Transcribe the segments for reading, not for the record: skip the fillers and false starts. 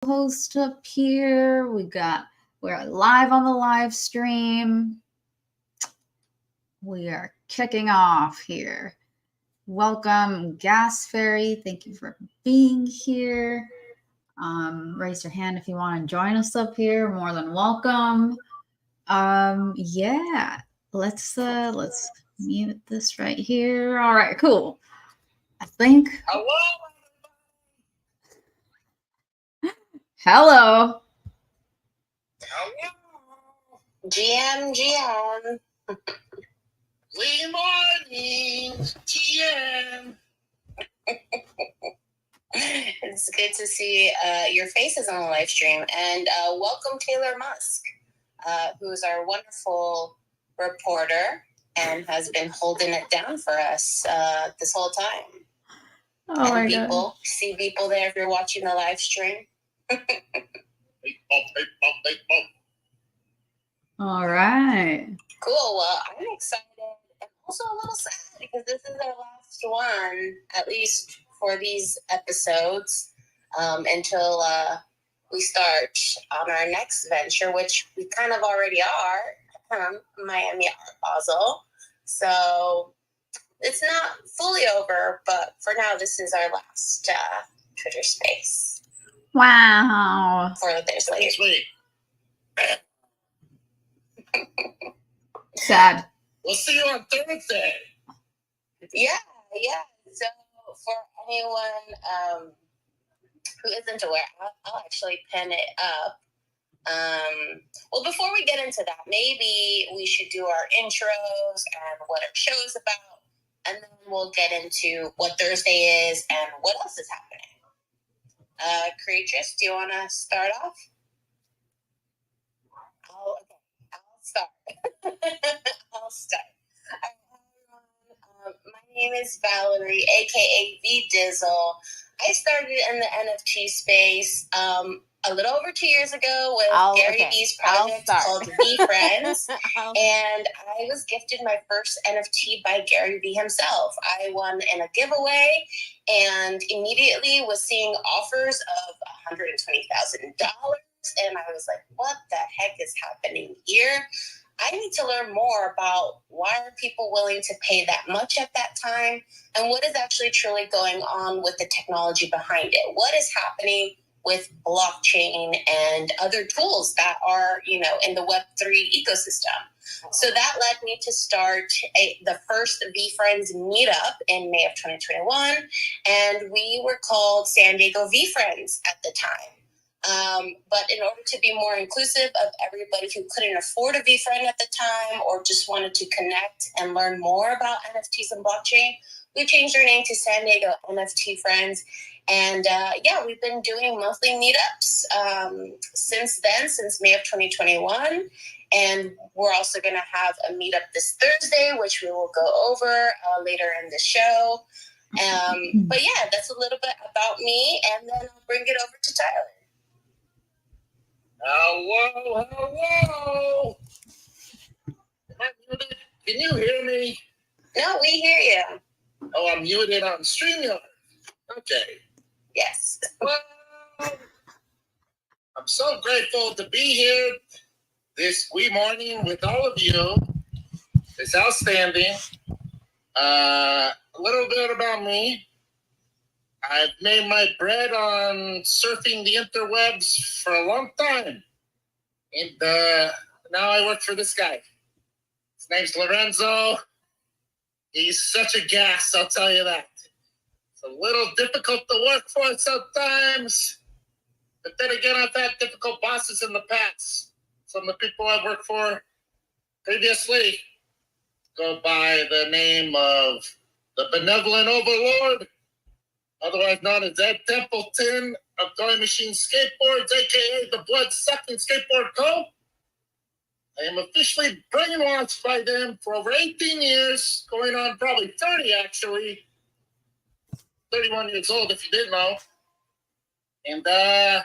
Host up here. We're live on the live stream. We are kicking off here. Welcome, Gas Fairy. Thank you for being here. Raise your hand if you want to join us up here. More than welcome. Yeah. Let's mute this right here. All right, cool. I think. Hello. GM. Good morning, GM. It's good to see your faces on the live stream. And welcome Taylor Musk, who is our wonderful reporter and has been holding it down for us this whole time. Oh, and people, see people there if you're watching the live stream. All right. Cool. Well, I'm excited and also a little sad because this is our last one, at least for these episodes, until we start on our next venture, which we kind of already are, Miami Art Basel. So it's not fully over, but for now, this is our last Twitter space. Wow. For this week. Sad. We'll see you on Thursday. Yeah. So for anyone who isn't aware, I'll actually pin it up. Well, before we get into that, maybe we should do our intros and what our show is about, and then we'll get into what Thursday is and what else is happening. Creatress, do you want to start off? I'll start. I'll start. My name is Valerie, aka V Dizzle. I started in the NFT space a little over 2 years ago with Gary Vee's project called VeeFriends. And I was gifted my first NFT by Gary Vee himself. I won in a giveaway and immediately was seeing offers of $120,000. And I was like, what the heck is happening here? I need to learn more about why are people willing to pay that much at that time and what is actually truly going on with the technology behind it. What is happening with blockchain and other tools that are, in the Web3 ecosystem. So that led me to start the first VeeFriends meetup in May of 2021. And we were called San Diego VeeFriends at the time. But in order to be more inclusive of everybody who couldn't afford a VeeFriend at the time or just wanted to connect and learn more about NFTs and blockchain, we changed our name to San Diego NFT Friends. And we've been doing monthly meetups since May of 2021. And we're also going to have a meetup this Thursday, which we will go over later in the show. But yeah, that's a little bit about me. And then I'll bring it over to Tyler. Hello. Can you hear me? No, we hear you. Oh, I'm muted on StreamYard. Okay. Yes. Well, I'm so grateful to be here this wee morning with all of you. It's outstanding. A little bit about me. I've made my bread on surfing the interwebs for a long time. And now I work for this guy. His name's Lorenzo. He's such a gas, I'll tell you that. It's a little difficult to work for sometimes. But then again, I've had difficult bosses in the past. Some of the people I've worked for previously go by the name of the Benevolent Overlord, otherwise known as Ed Templeton of Toy Machine Skateboards, aka the Blood-Sucking Skateboard Co. I am officially brainwashed by them for over 18 years, going on probably 30 actually. 31 years old if you didn't know. And then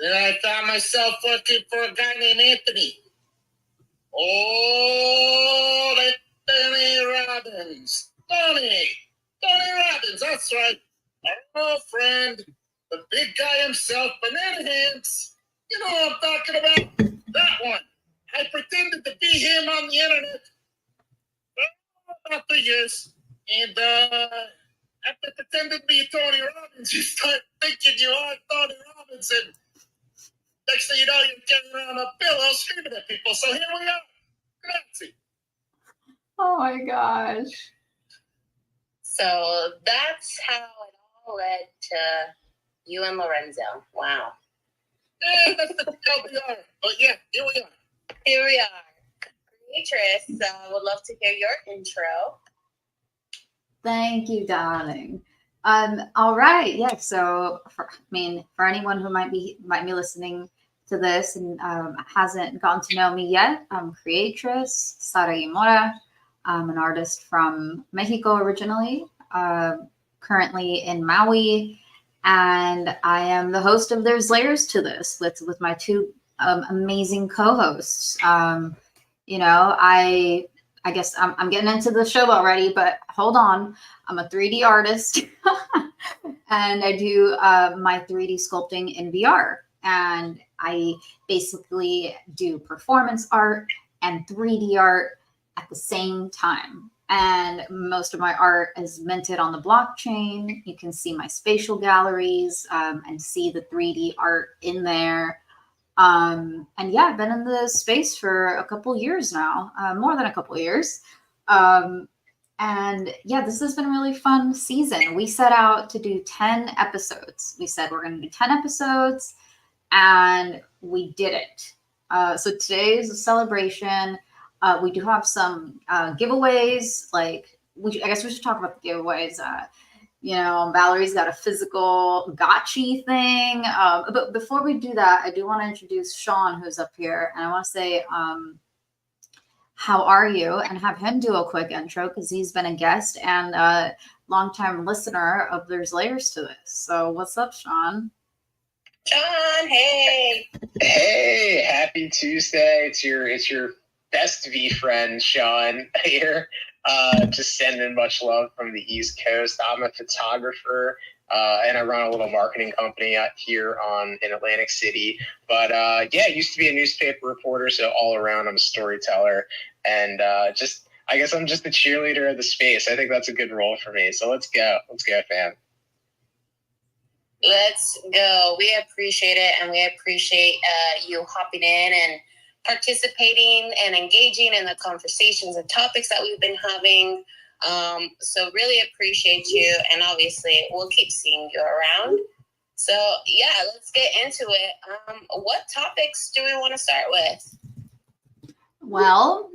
I found myself working for a guy named Anthony. Oh, Tony Robbins. Tony Robbins, that's right. Our old friend. The big guy himself, Banana Hands. You know what I'm talking about? That one. I pretended to be him on the internet about 3 years. And after pretending to be Tony Robbins, you start thinking you are Tony Robbins. And next thing you know, you're getting around a pillow screaming at people. So here we are. Grazie. Oh my gosh. So that's how it all led to you and Lorenzo. Wow. Yeah, that's the LDR. But yeah, here we are. Here we are. Beatrice, would love to hear your intro. Thank you, darling. All right. Yeah. So, for anyone who might be listening to this and hasn't gotten to know me yet, I'm Creatress Sara Yamora. I'm an artist from Mexico originally, currently in Maui, and I am the host of There's Layers to This with my two amazing co-hosts. I guess I'm getting into the show already, but hold on. I'm a 3D artist and I do my 3D sculpting in VR. And I basically do performance art and 3D art at the same time. And most of my art is minted on the blockchain. You can see my spatial galleries and see the 3D art in there. And yeah, I've been in the space for a couple years now, more than a couple years. And yeah, this has been a really fun season. We set out to do 10 episodes. We said we're going to do 10 episodes, and we did it. So today is a celebration. We do have some giveaways. I guess we should talk about the giveaways. Valerie's got a physical gotchi thing. But before we do that, I do want to introduce Sean, who's up here. And I want to say, how are you? And have him do a quick intro because he's been a guest and a longtime listener of There's Layers to This. So what's up, Sean? Sean, hey. Hey, happy Tuesday. It's your best V friend, Sean, here. Just sending much love from the East Coast. I'm a photographer, and I run a little marketing company out here in Atlantic City. But I used to be a newspaper reporter, so all around I'm a storyteller. And I guess I'm just the cheerleader of the space. I think that's a good role for me. So let's go, fam. Let's go. We appreciate it, and we appreciate you hopping in and participating and engaging in the conversations and topics that we've been having. So really appreciate you, and obviously we'll keep seeing you around. So yeah, let's get into it. What topics do we want to start with? Well,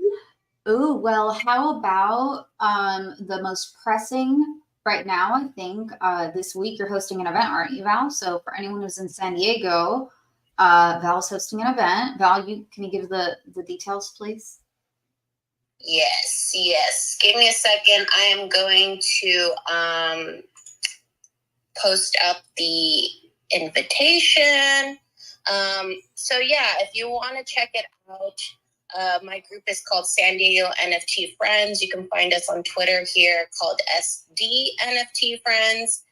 how about the most pressing right now? I think this week you're hosting an event, aren't you, Val? So for anyone who's in San Diego, Val's hosting an event. Val, can you give the details, please? Yes. Give me a second. I am going to post up the invitation. So yeah, if you want to check it out, my group is called San Diego NFT Friends. You can find us on Twitter here called SD NFT Friends.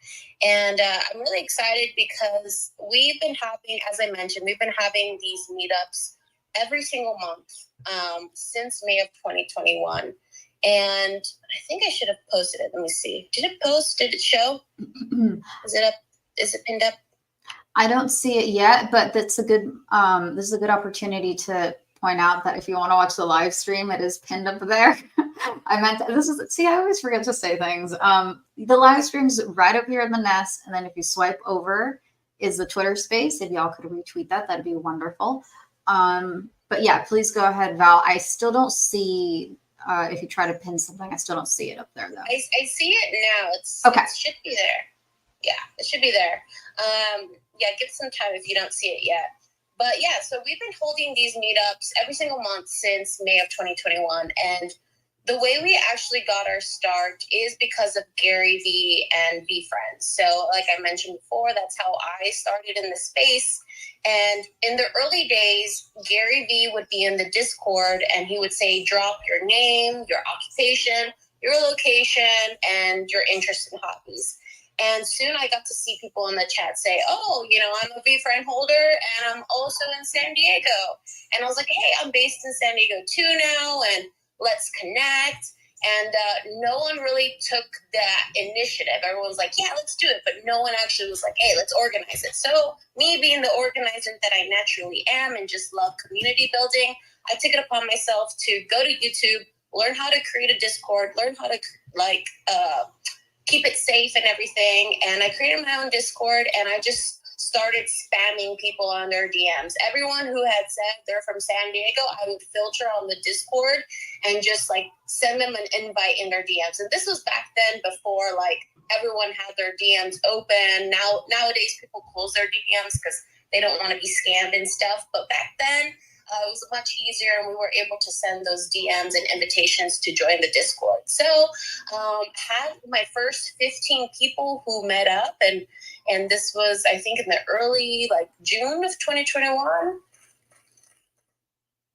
And I'm really excited because we've been having, as I mentioned, these meetups every single month since May of 2021. And I think I should have posted it. Let me see. Did it post? Did it show? Is it up? Is it pinned up? I don't see it yet, but that's a good. This is a good opportunity to point out that if you want to watch the live stream, it is pinned up there. I always forget to say things. The live stream's right up here in the nest, and then if you swipe over is the Twitter space. If y'all could retweet that, that'd be wonderful. But yeah, please go ahead, Val. I still don't see, if you try to pin something, I still don't see it up there though. I see it now. Okay. It should be there. Yeah, it should be there. Give some time if you don't see it yet. But yeah, so we've been holding these meetups every single month since May of 2021. And the way we actually got our start is because of Gary Vee and VeeFriends. So like I mentioned before, that's how I started in the space. And in the early days, Gary Vee would be in the Discord and he would say, drop your name, your occupation, your location, and your interest in hobbies. And soon I got to see people in the chat say, oh, I'm a VeeFriend holder and I'm also in San Diego. And I was like, hey, I'm based in San Diego too now, and let's connect. And no one really took that initiative. Everyone's like, yeah, let's do it. But no one actually was like, hey, let's organize it. So me being the organizer that I naturally am and just love community building, I took it upon myself to go to YouTube, learn how to create a Discord, learn how to keep it safe and everything. And I created my own Discord, and I just started spamming people on their DMs. Everyone who had said they're from San Diego, I would filter on the Discord and just send them an invite in their DMs. And this was back then before everyone had their DMs open. Nowadays people close their DMs because they don't want to be scammed and stuff. But back then, it was much easier, and we were able to send those DMs and invitations to join the Discord. So had my first 15 people who met up, and this was, I think, in the early June of 2021.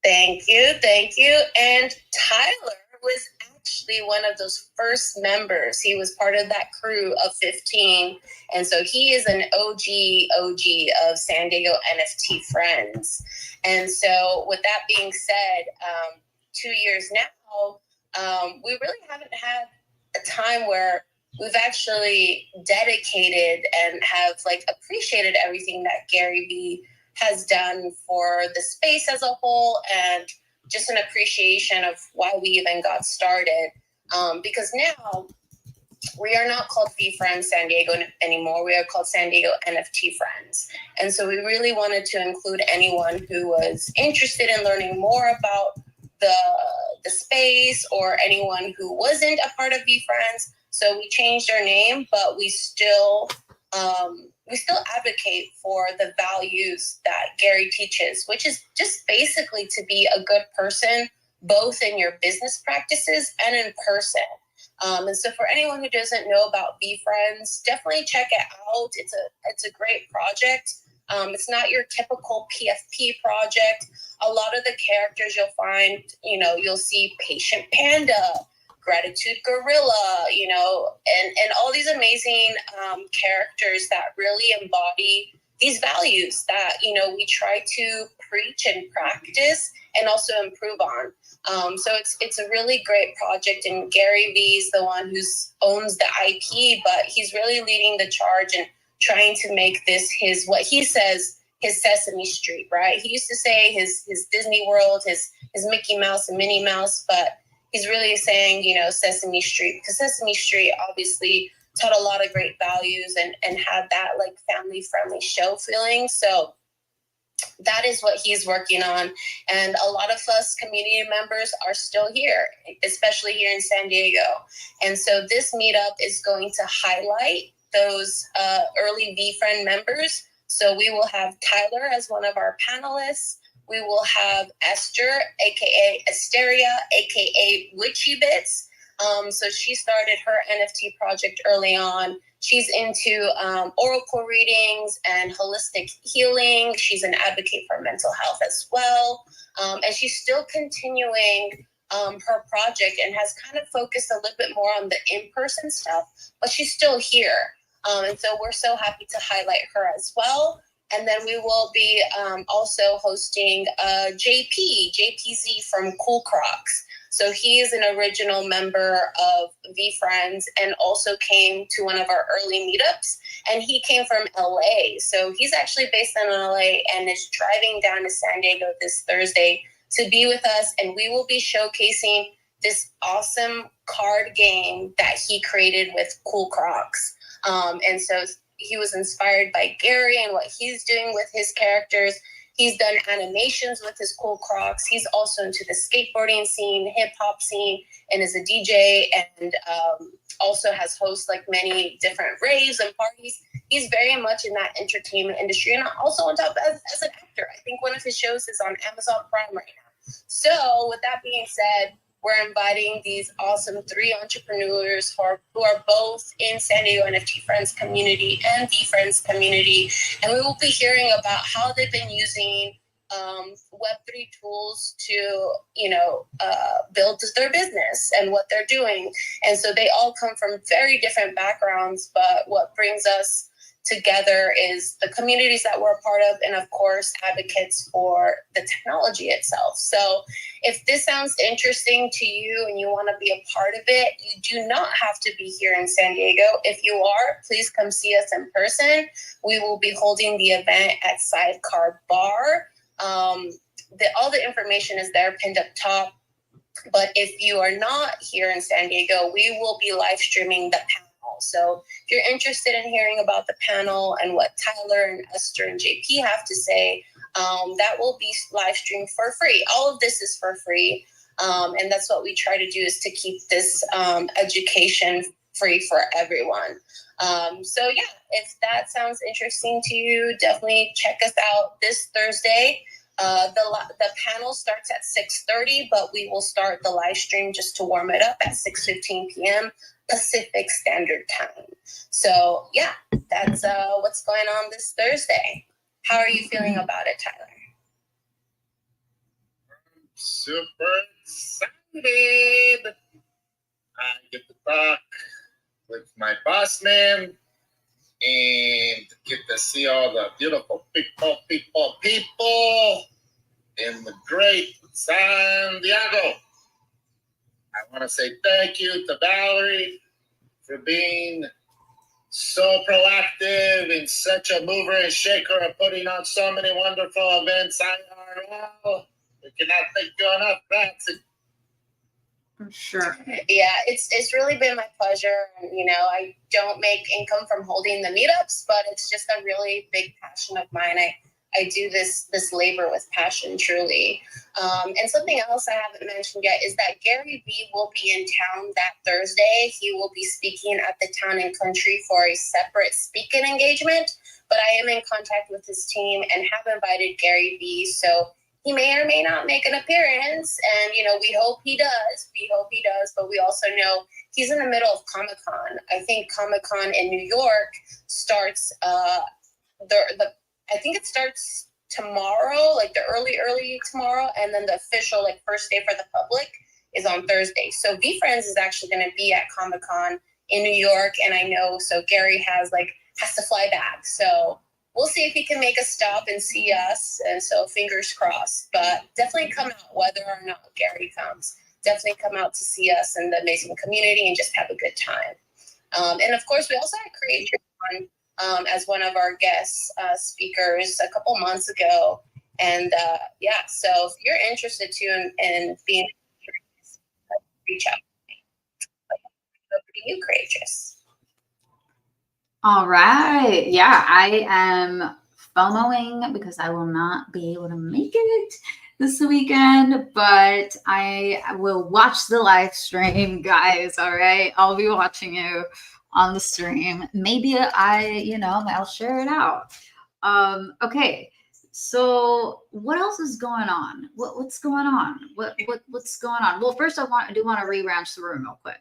Thank you. And Tyler was actually one of those first members. He was part of that crew of 15. And so he is an OG of San Diego NFT Friends. And so with that being said, 2 years now, we really haven't had a time where we've actually dedicated and have appreciated everything that Gary Vee has done for the space as a whole, and just an appreciation of why we even got started. Because now we are not called VeeFriends San Diego anymore. We are called San Diego NFT Friends. And so we really wanted to include anyone who was interested in learning more about the space, or anyone who wasn't a part of VeeFriends. So we changed our name, but we still advocate for the values that Gary teaches, which is just basically to be a good person, both in your business practices and in person. And so for anyone who doesn't know about VeeFriends, definitely check it out. It's a great project. It's not your typical PFP project. A lot of the characters you'll find, you'll see Patient Panda, Gratitude Gorilla, and all these amazing characters that really embody these values that, we try to preach and practice and also improve on. So it's a really great project, and Gary Vee is the one who owns the IP, but he's really leading the charge and trying to make this what he says, his Sesame Street, right? He used to say his Disney World, his Mickey Mouse and Minnie Mouse, but he's really saying, Sesame Street, because Sesame Street obviously taught a lot of great values and had that family-friendly show feeling. So that is what he's working on. And a lot of us community members are still here, especially here in San Diego. And so this meetup is going to highlight those early VeeFriend members. So we will have Tyler as one of our panelists. We will have Esther, aka Asteria, aka Witchy Bits. So she started her NFT project early on. She's into oracle readings and holistic healing. She's an advocate for mental health as well. And she's still continuing her project and has kind of focused a little bit more on the in-person stuff, but she's still here. And so we're so happy to highlight her as well. And then we will be also hosting JPZ from Cool Crocs. So he is an original member of VeeFriends and also came to one of our early meetups. And he came from LA. So he's actually based in LA and is driving down to San Diego this Thursday to be with us. And we will be showcasing this awesome card game that he created with Cool Crocs. And so he was inspired by Gary and what he's doing with his characters. He's done animations with his Cool Crocs. He's also into the skateboarding scene, hip hop scene, and is a DJ, and also has hosts many different raves and parties. He's very much in that entertainment industry, and also on top as an actor. I think one of his shows is on Amazon Prime right now. So with that being said, we're inviting these awesome 3 entrepreneurs who are both in San Diego NFT Friends community and VeeFriends community. And we will be hearing about how they've been using Web3 tools to, build their business and what they're doing. And so they all come from very different backgrounds, but what brings us together is the communities that we're a part of, and of course, advocates for the technology itself. So if this sounds interesting to you and you want to be a part of it, you do not have to be here in San Diego. If you are, please come see us in person. We will be holding the event at Sidecar Bar. All the information is there pinned up top. But if you are not here in San Diego, we will be live streaming the panel. So if you're interested in hearing about the panel and what Tyler and Esther and JP have to say, that will be live streamed for free. All of this is for free. And that's what we try to do, is to keep this education free for everyone. So yeah, if that sounds interesting to you, definitely check us out this Thursday. The panel starts at 6:30, but we will start the live stream just to warm it up at 6:15 p.m. Pacific Standard Time. So yeah, that's what's going on this Thursday. How are you feeling about it, Tyler? Super excited. I get to talk with my boss man and get to see all the beautiful people in the great San Diego. I want to say thank you to Valerie for being so proactive and such a mover and shaker of putting on so many wonderful events IRL. We cannot thank you enough, Betsy. For sure. Yeah, it's really been my pleasure. And, I don't make income from holding the meetups, but it's just a really big passion of mine. I do this labor with passion, truly. And something else I haven't mentioned yet is that Gary Vee will be in town that Thursday. He will be speaking at the Town and Country for a separate speaking engagement, but I am in contact with his team and have invited Gary Vee. So he may or may not make an appearance, and, we hope he does. But we also know he's in the middle of Comic-Con. I think Comic-Con in New York starts, I think it starts tomorrow, like the early tomorrow, and then the official, first day for the public is on Thursday. So VeeFriends is actually going to be at Comic-Con in New York, and I know, so Gary has to fly back. So we'll see if he can make a stop and see us, and so fingers crossed. But definitely come out, whether or not Gary comes. Definitely come out to see us and the amazing community and just have a good time. And of course, we also had Creators on as one of our guest speakers a couple months ago. And so if you're interested too in being curious, reach out to me. Over to you, Creators. All right. Yeah, I am FOMOing because I will not be able to make it this weekend, but I will watch the live stream, guys. All right. I'll be watching you on the stream. Maybe I'll share it out. Okay. So what else is going on? What's going on? What's going on? Well, first I do want to re-ranch the room real quick.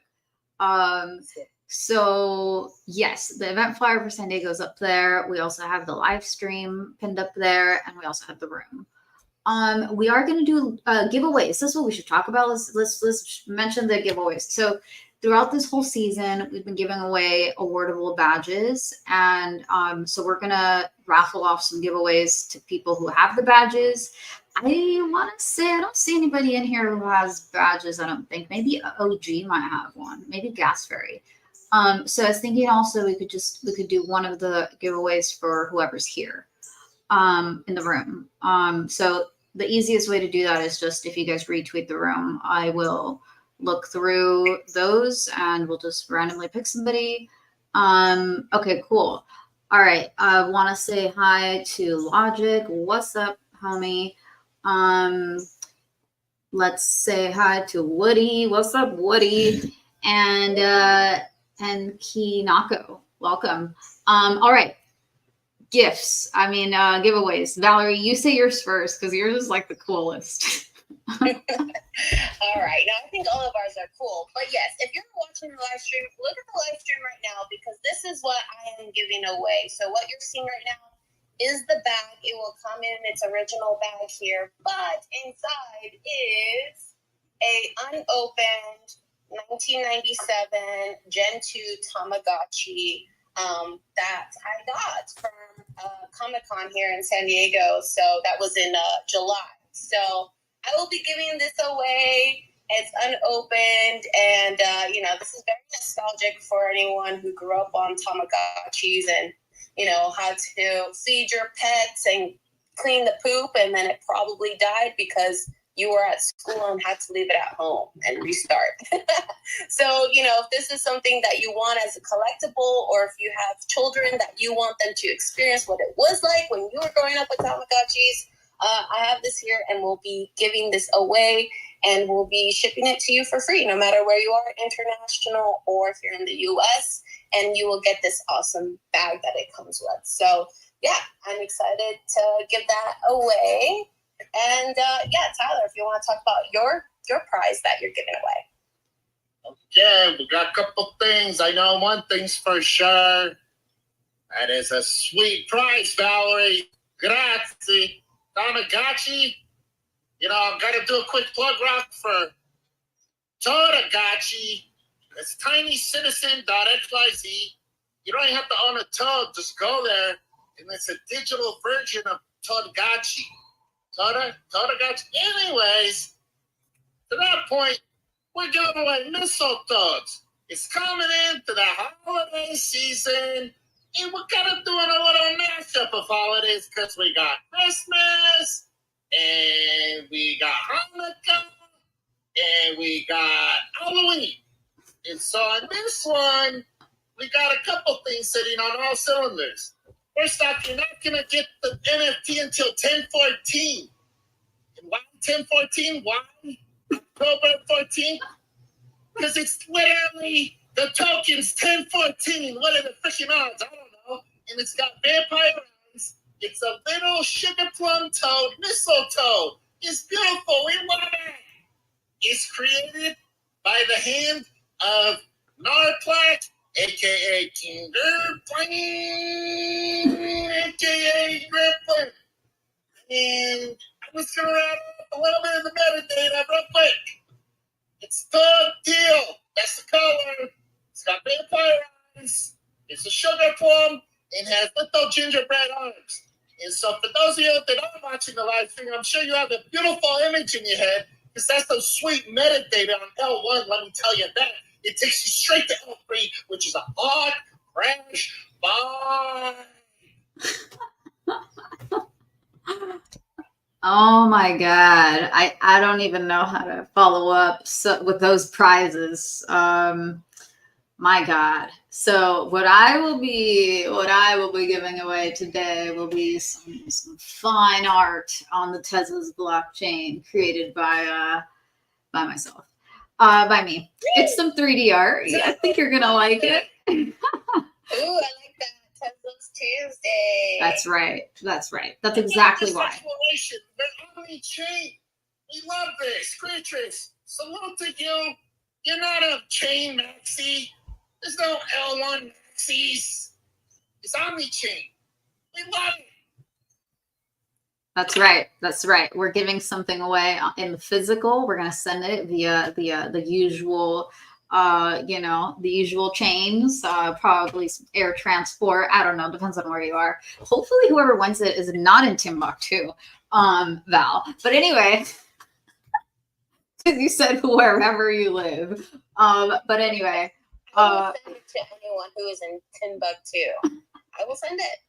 So yes, the event flyer for San Diego is up there. We also have the live stream pinned up there, and we also have the room. We are going to do giveaways. This is what we should talk about. Let's mention the giveaways. So throughout this whole season, we've been giving away awardable badges, and so we're going to raffle off some giveaways to people who have the badges. I want to say I don't see anybody in here who has badges. I don't think. Maybe OG might have one. Maybe Gas Fairy. So I was thinking also we could do one of the giveaways for whoever's here in the room. So the easiest way to do that is just if you guys retweet the room, I will look through those and we'll just randomly pick somebody. Okay, cool. All right. I want to say hi to Logic. What's up, homie? Let's say hi to Woody. What's up, Woody? And Kinako. Welcome. All right. Gifts. Giveaways. Valerie, you say yours first because yours is the coolest. All right. Now, I think all of ours are cool. But yes, if you're watching the live stream, look at the live stream right now because this is what I am giving away. So what you're seeing right now is the bag. It will come in its original bag here, but inside is a unopened 1997 Gen 2 Tamagotchi that I got from Comic-Con here in San Diego. So that was in July. So I will be giving this away. It's unopened, and this is very nostalgic for anyone who grew up on Tamagotchis and how to feed your pets and clean the poop, and then it probably died because you were at school and had to leave it at home and restart. So, if this is something that you want as a collectible, or if you have children that you want them to experience what it was like when you were growing up with Tamagotchis, I have this here, and we'll be giving this away, and we'll be shipping it to you for free, no matter where you are, international, or if you're in the U.S., and you will get this awesome bag that it comes with. So, yeah, I'm excited to give that away. And, Tyler, if you want to talk about your prize that you're giving away. Okay, we got a couple things. I know one thing's for sure. That is a sweet prize, Valerie. Grazie. Tamagotchi. I've got to do a quick plug rock for Toadagotchi. It's tinycitizen.xyz. You don't even have to own a toad. Just go there, and it's a digital version of Toadagotchi. Toadagotchi. Anyways, to that point, we're giving away mistletoes. It's coming into the holiday season, and we're kind of doing a little mashup of holidays because we got Christmas, and we got Hanukkah, and we got Halloween. And so on this one, we got a couple things sitting on all cylinders. First off, you're not going to get the NFT until 10/14. And why 10/14? Why October 14th? Because it's literally the token's 10/14. What are the freaking odds? I don't know. And it's got vampire eyes. It's a little sugar plum toad, mistletoe. It's beautiful. We love it. It's created by the hand of Narplat, a.k.a. King Gripling, a.k.a. Gripling. And I'm just going to wrap up a little bit of the metadata real quick. It's Toad Teal. That's the color. It's got vampire eyes. It's a sugar plum and has little gingerbread arms. And so for those of you that are watching the live stream, I'm sure you have a beautiful image in your head because that's the sweet metadata on L1, let me tell you that. It takes you straight to L3, which is a hot, fresh buy. Oh my God. I don't even know how to follow up with those prizes. My God. So what I will be giving away today will be some fine art on the Tezos blockchain created by myself. By me. It's some 3D art. I think you're gonna like it. Ooh, I like that. Tezos Tuesday. That's right. That's exactly why. They're chain. We love this. Creatrix, salute to you. You're not a chain maxi. There's no L1 maxis. It's OmniChain. We love it. That's right. We're giving something away in the physical. We're gonna send it via the usual, the usual chains, probably some air transport. I don't know, depends on where you are. Hopefully, whoever wins it is not in Timbuktu, Val. But anyway, because you said wherever you live. But anyway, I will send it to anyone who is in Timbuktu. I will send it.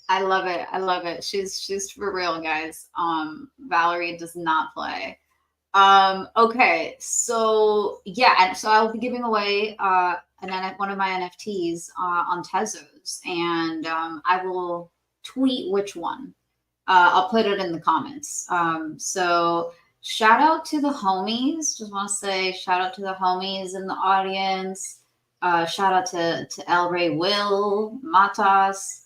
I love it. She's for real, guys. Valerie does not play. Okay, so yeah, and so I'll be giving away one of my NFTs on Tezos, and I will tweet which one. I'll put it in the comments. So shout out to the homies. Just want to say shout out to the homies in the audience. Shout out to El Rey Will, Matas.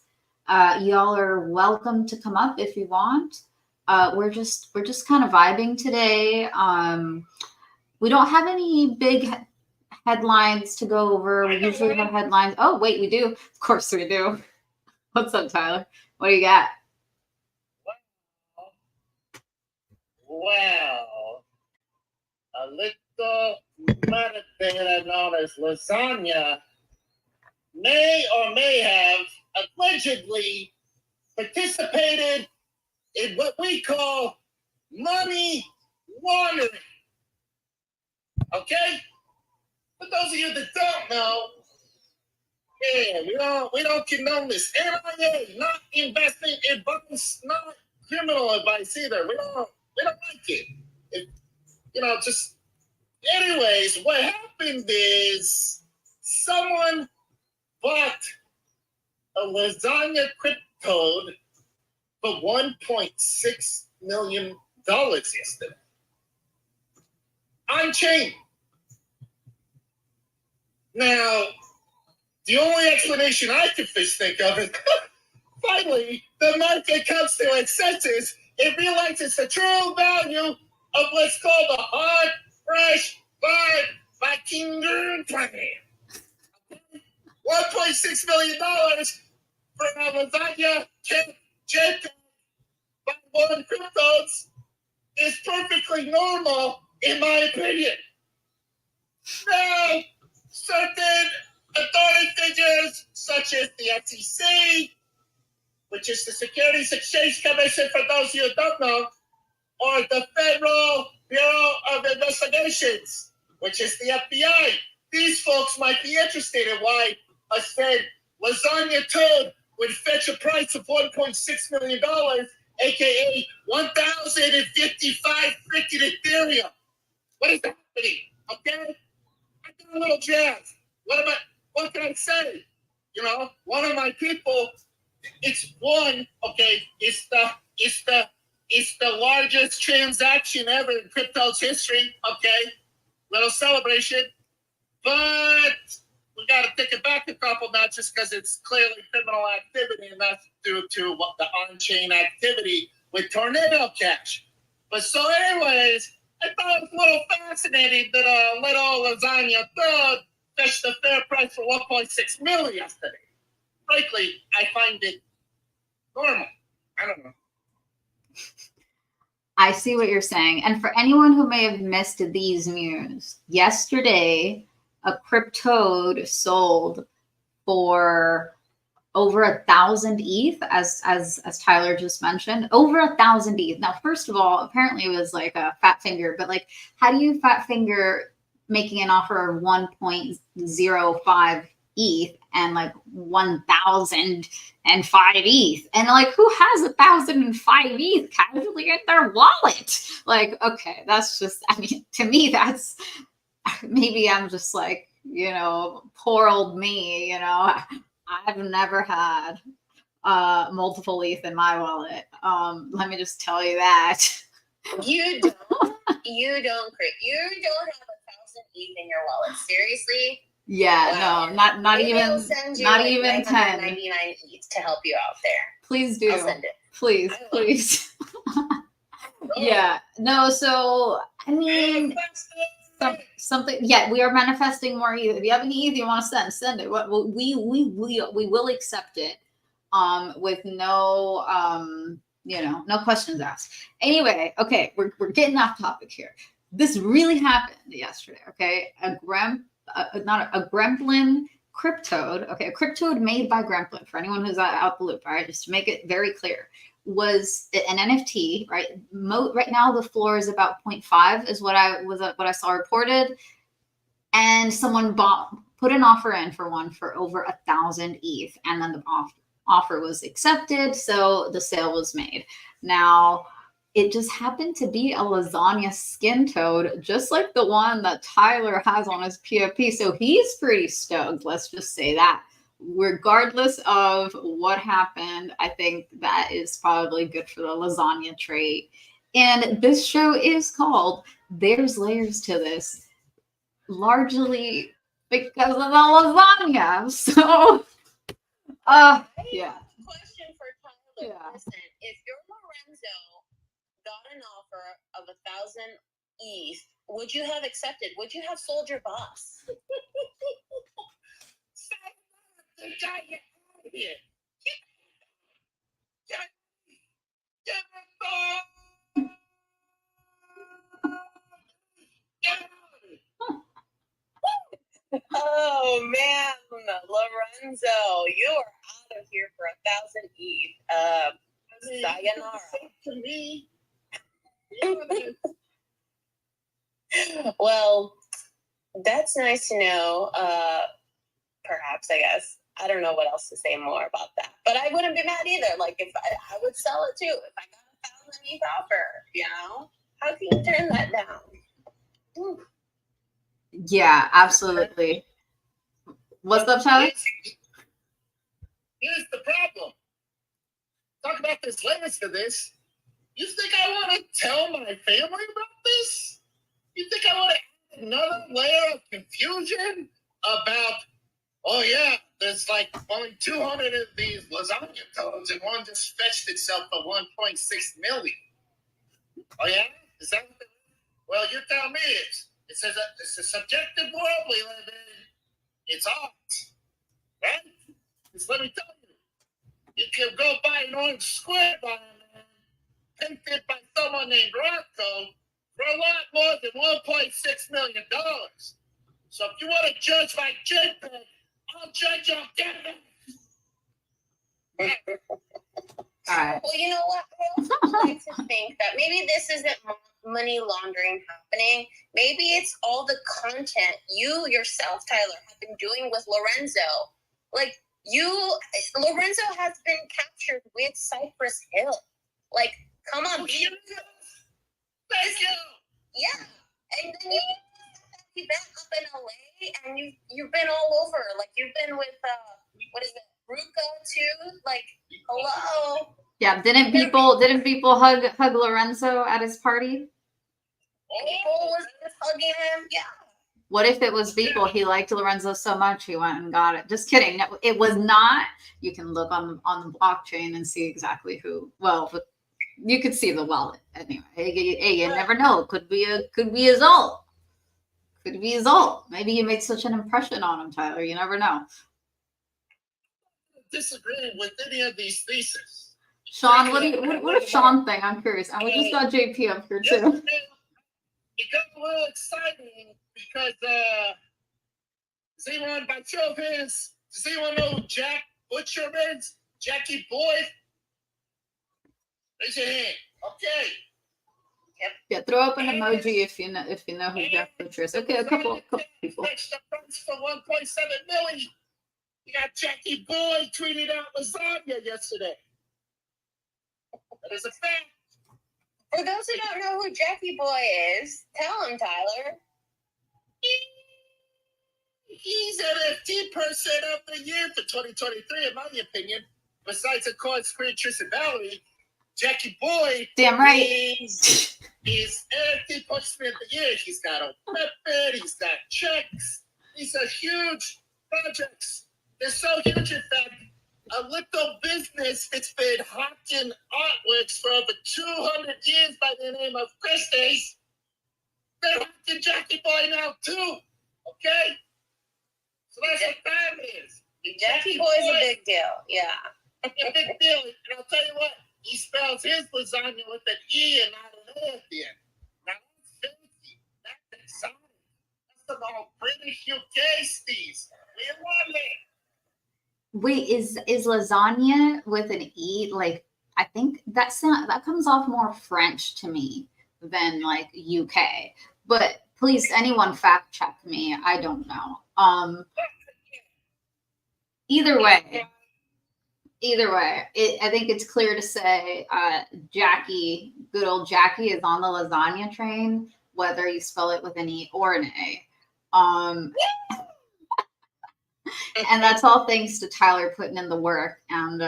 Y'all are welcome to come up if you want. We're just kind of vibing today. We don't have any big headlines to go over. We usually have headlines. Oh, wait, we do. Of course we do. What's up, Tyler? What do you got? Well, a little metadata known as lasagna may or may have allegedly participated in what we call money laundering. Okay? For those of you that don't know, we don't condone this. NIA, not investing advice, not criminal advice either. We don't like it. Just anyways, what happened is someone bought a lasagna cryptode for $1.6 million yesterday. On chain. Now, the only explanation I can think of is finally the market comes to its senses. It realizes the true value of what's called the hard, fresh, Vikinger plan. $1.6 million for a lasagna JPEG by one cryptos is perfectly normal, in my opinion. Now, certain authority figures, such as the SEC, which is the Securities Exchange Commission, for those of you who don't know, or the Federal Bureau of Investigations, which is the FBI. These folks might be interested in why I said lasagna toad would fetch a price of $1.6 million, aka 1,055 freaking Ethereum. What is happening? Okay? I got a little jazz. What can I say? One of my people, it's the largest transaction ever in crypto's history. Okay, little celebration, but we got to take it back a couple notches because it's clearly criminal activity, and that's due to the on-chain activity with Tornado Cash. But so, anyways, I thought it was a little fascinating that a little lasagna third fetched a fair price for $1.6 million yesterday. Frankly, I find it normal. I don't know. I see what you're saying. And for anyone who may have missed these news, yesterday a cryptode sold for over 1,000 ETH, as Tyler just mentioned, over 1,000 ETH. Now, first of all, apparently it was like a fat finger, but like, how do you fat finger making an offer of 1.05 ETH and like 1,005 ETH? And like, who has 1,005 ETH casually in their wallet? Like, okay, that's just, I mean, to me, that's, maybe I'm just like, poor old me, I've never had multiple ETH in my wallet. Let me just tell you that. You don't have 1,000 ETH in your wallet. Seriously? Yeah, wow. No, not Maybe even, I'll send you not like even 10. 99 ETH to help you out there. Please do. I'll send it. Please. Yeah. No. So I mean, something. Yeah, we are manifesting more ETH. If you have any ETH you want to send it. What we will accept it. With no no questions asked. Anyway, okay, we're getting off topic here. This really happened yesterday. Okay, a Gremlin cryptode. Okay, a cryptode made by Gremlin. For anyone who's out the loop, all right, just to make it very clear, was an NFT. Right, right now the floor is about 0.5, is what I saw reported, and someone put an offer in for over 1,000 ETH, and then the offer was accepted, so the sale was made. Now, it just happened to be a lasagna skin toad, just like the one that Tyler has on his PFP. So he's pretty stoked. Let's just say that. Regardless of what happened, I think that is probably good for the lasagna trade. And this show is called There's Layers to This, largely because of the lasagna. So, yeah. Question for Tyler. Yeah. Listen, if you're Lorenzo got an offer of 1,000 ETH, would you have accepted? Would you have sold your boss? Lorenzo, you are out of here for 1,000 ETH. Sayonara. To me. Well, that's nice to know. Perhaps, I guess. I don't know what else to say more about that. But I wouldn't be mad either. Like, if I would sell it too. If I got 1,000 ETH offer, you know? How can you turn that down? Ooh. Yeah, absolutely. What's up, Tyler? Here's the problem. Talk about this layers to this. You think I want to tell my family about this? You think I want to add another layer of confusion about, oh yeah, there's like only 200 of these lasagna toads and one just fetched itself for 1.6 million. Oh yeah? Is that what well, you tell me it says it's a subjective world we live in. It's art. Right? Just let me tell you. You can go buy an orange square by a man, painted by someone named Rocco, for a lot more than $1.6 million. So if you want to judge my JPEG, I'll judge your canvas. Well, you know what? I also like to think that maybe this isn't money laundering happening. Maybe it's all the content you yourself, Tyler, have been doing with Lorenzo. Like, Lorenzo has been captured with Cypress Hill. Like, come on, Thank you. Yeah, and then you've been up in LA, and you've been all over. Like, you've been with what is it, Ruka too? Like, hello. Yeah, didn't people hug Lorenzo at his party? People was just hugging him. Yeah. What if it was people? He liked Lorenzo so much he went and got it. Just kidding. No, it was not. You can look on the blockchain and see exactly who. Well, you could see the wallet anyway. Hey, you never know. Could be his alt. Could be his alt. Maybe you made such an impression on him, Tyler. You never know. Disagreeing with any of these theses. Sean, what does Sean think? I'm curious. And we just got JP up here too. It got a little exciting because does anyone by show of hands, does anyone know who Jack Butcher is? Jackie Boy? Raise your hand. Okay. Yep. Yeah, throw up an emoji if you know who Jack Butcher is. Okay, a couple people. Fetched the price for 1.7 million. You got Jackie Boy tweeted out lasagna yesterday. That is a fact. For those who don't know who Jackie Boy is, tell him, Tyler. He's NFT person of the year for 2023, in my opinion. Besides, of course, Tristan Valerie, Jackie Boy. Damn right. He's NFT person of the year. He's got a weapon. He's got checks. These are huge projects. They're so huge, in fact. A little business that's been hawking artworks for over 200 years by the name of Christie's. They're hawking Jackie Boy now, too. Okay? So that's what time is. Jackie Boy's a big deal. Yeah. A big deal. And I'll tell you what, he spells his lasagna with an E and not an A at the end. Now, that's fancy. That's exciting. That's some old British UK steez. We love it. Wait, is lasagna with an E? Like, I think that comes off more French to me than like UK. But please, anyone fact check me. I don't know. Either way, I think it's clear to say Jackie, good old Jackie, is on the lasagna train, whether you spell it with an E or an A. And that's all thanks to Tyler putting in the work and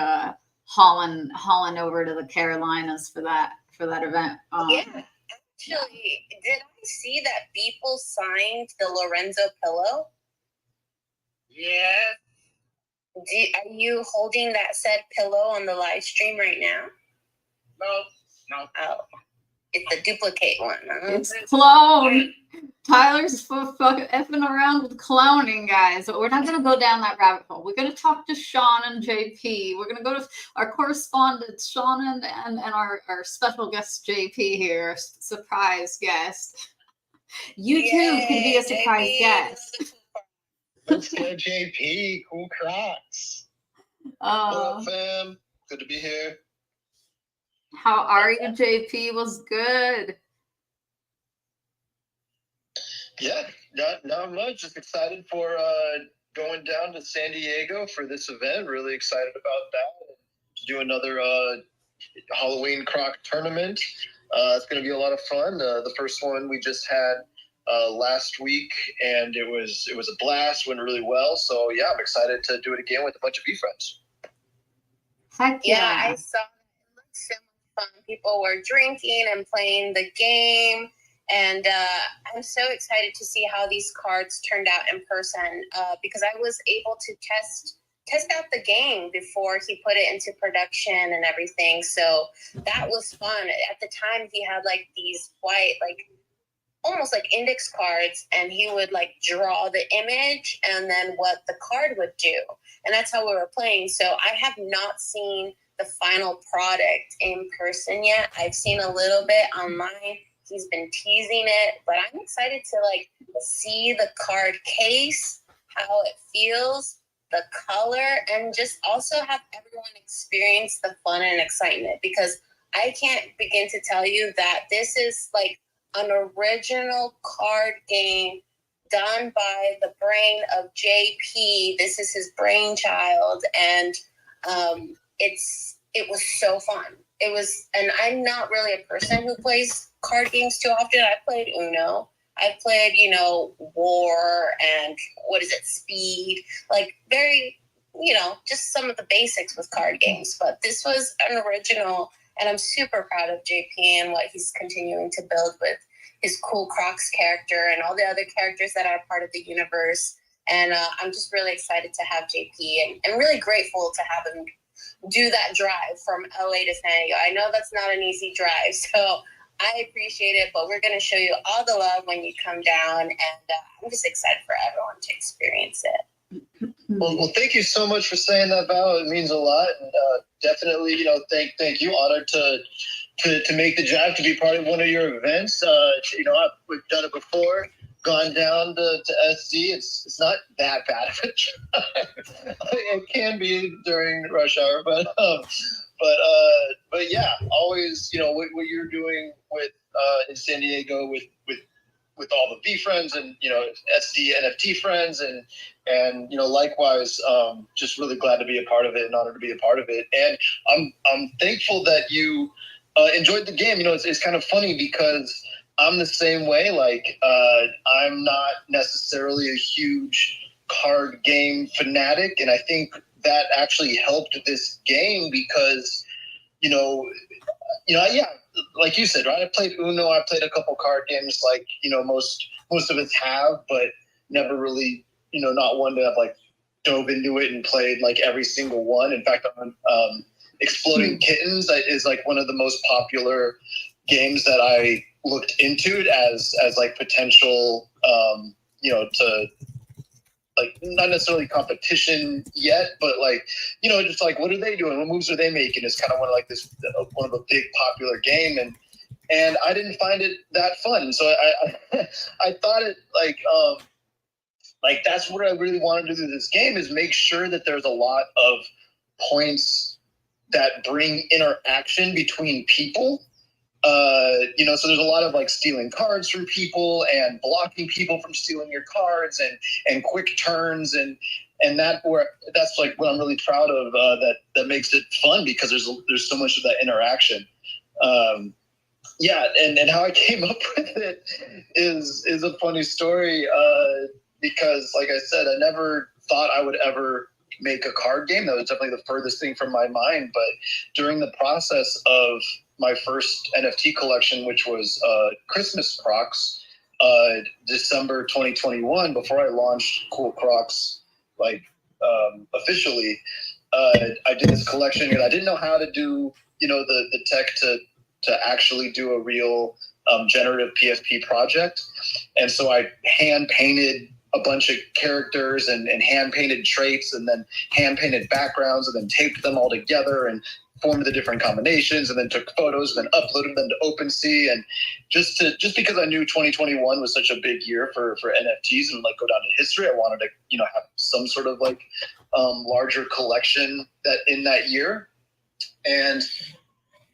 hauling over to the Carolinas for that event. Yeah, actually, did I see that people signed the Lorenzo pillow? Yeah. Are you holding that said pillow on the live stream right now? No. Oh, it's a duplicate one. Huh? It's clone. Tyler's fucking effing around with cloning, guys. But we're not going to go down that rabbit hole. We're going to talk to Sean and JP. We're going to go to our correspondents, Sean and our special guest, JP here, surprise guest. You too could be a surprise guest. Let's go, JP. Cool Crocs. What up, fam? Good to be here. How are you, JP? What's good? Yeah, not much. Just excited for going down to San Diego for this event. Really excited about that. To do another Halloween Croc tournament. It's going to be a lot of fun. The first one we just had last week, and it was a blast. Went really well. So yeah, I'm excited to do it again with a bunch of friends. Heck yeah! I saw it looked so much fun. People were drinking and playing the game, and I'm so excited to see how these cards turned out in person because I was able to test out the game before he put it into production and everything. So that was fun. At the time, he had like these white, like almost like index cards, and he would like draw the image and then what the card would do. And that's how we were playing. So I have not seen the final product in person yet. I've seen a little bit online. He's been teasing it, but I'm excited to like see the card case, how it feels, the color, and just also have everyone experience the fun and excitement, because I can't begin to tell you that this is like an original card game done by the brain of JP. This is his brainchild, and it was so fun. It was, and I'm not really a person who plays card games too often. I played Uno. I've played, War and Speed, like very, just some of the basics with card games. But this was an original, and I'm super proud of JP and what he's continuing to build with his cool Crocs character and all the other characters that are part of the universe. And I'm just really excited to have JP and really grateful to have him do that drive from LA to San Diego. I know that's not an easy drive, so I appreciate it, but we're going to show you all the love when you come down, and I'm just excited for everyone to experience it. Well, thank you so much for saying that, Val. It means a lot, and definitely, thank you. Honored to make the drive to be part of one of your events. We've done it before. Gone down to SD. It's not that bad of a drive. It can be during rush hour, but yeah, always what you're doing with in San Diego with all the V friends and SD NFT friends and likewise just really glad to be a part of it and honored to be a part of it. And I'm thankful that you enjoyed the game. It's kind of funny because I'm the same way. Like, I'm not necessarily a huge card game fanatic, and I think that actually helped this game because, yeah, like you said, right? I played Uno. I played a couple card games, like most of us have, but never really, not one to have like dove into it and played like every single one. In fact, Exploding Kittens is like one of the most popular games that I looked into it as like potential, to like not necessarily competition yet, but like, just like what are they doing? What moves are they making? It's kind of one of a big popular game, and I didn't find it that fun. So I thought it like that's what I really wanted to do with this game, is make sure that there's a lot of points that bring interaction between people. So there's a lot of like stealing cards from people and blocking people from stealing your cards and quick turns and that's like what I'm really proud of, that makes it fun, because there's so much of that interaction. And how I came up with it is a funny story, because like I said, I never thought I would ever make a card game. That was definitely the furthest thing from my mind. But during the process of my first NFT collection, which was Christmas Crocs, December 2021, before I launched Cool Crocs, officially, I did this collection, and I didn't know how to do, the tech to actually do a real generative PFP project. And so I hand painted a bunch of characters and hand-painted traits and then hand-painted backgrounds and then taped them all together and formed the different combinations and then took photos and then uploaded them to OpenSea. And just because I knew 2021 was such a big year for NFTs and like go down to history, I wanted to, have some sort of like larger collection that in that year. And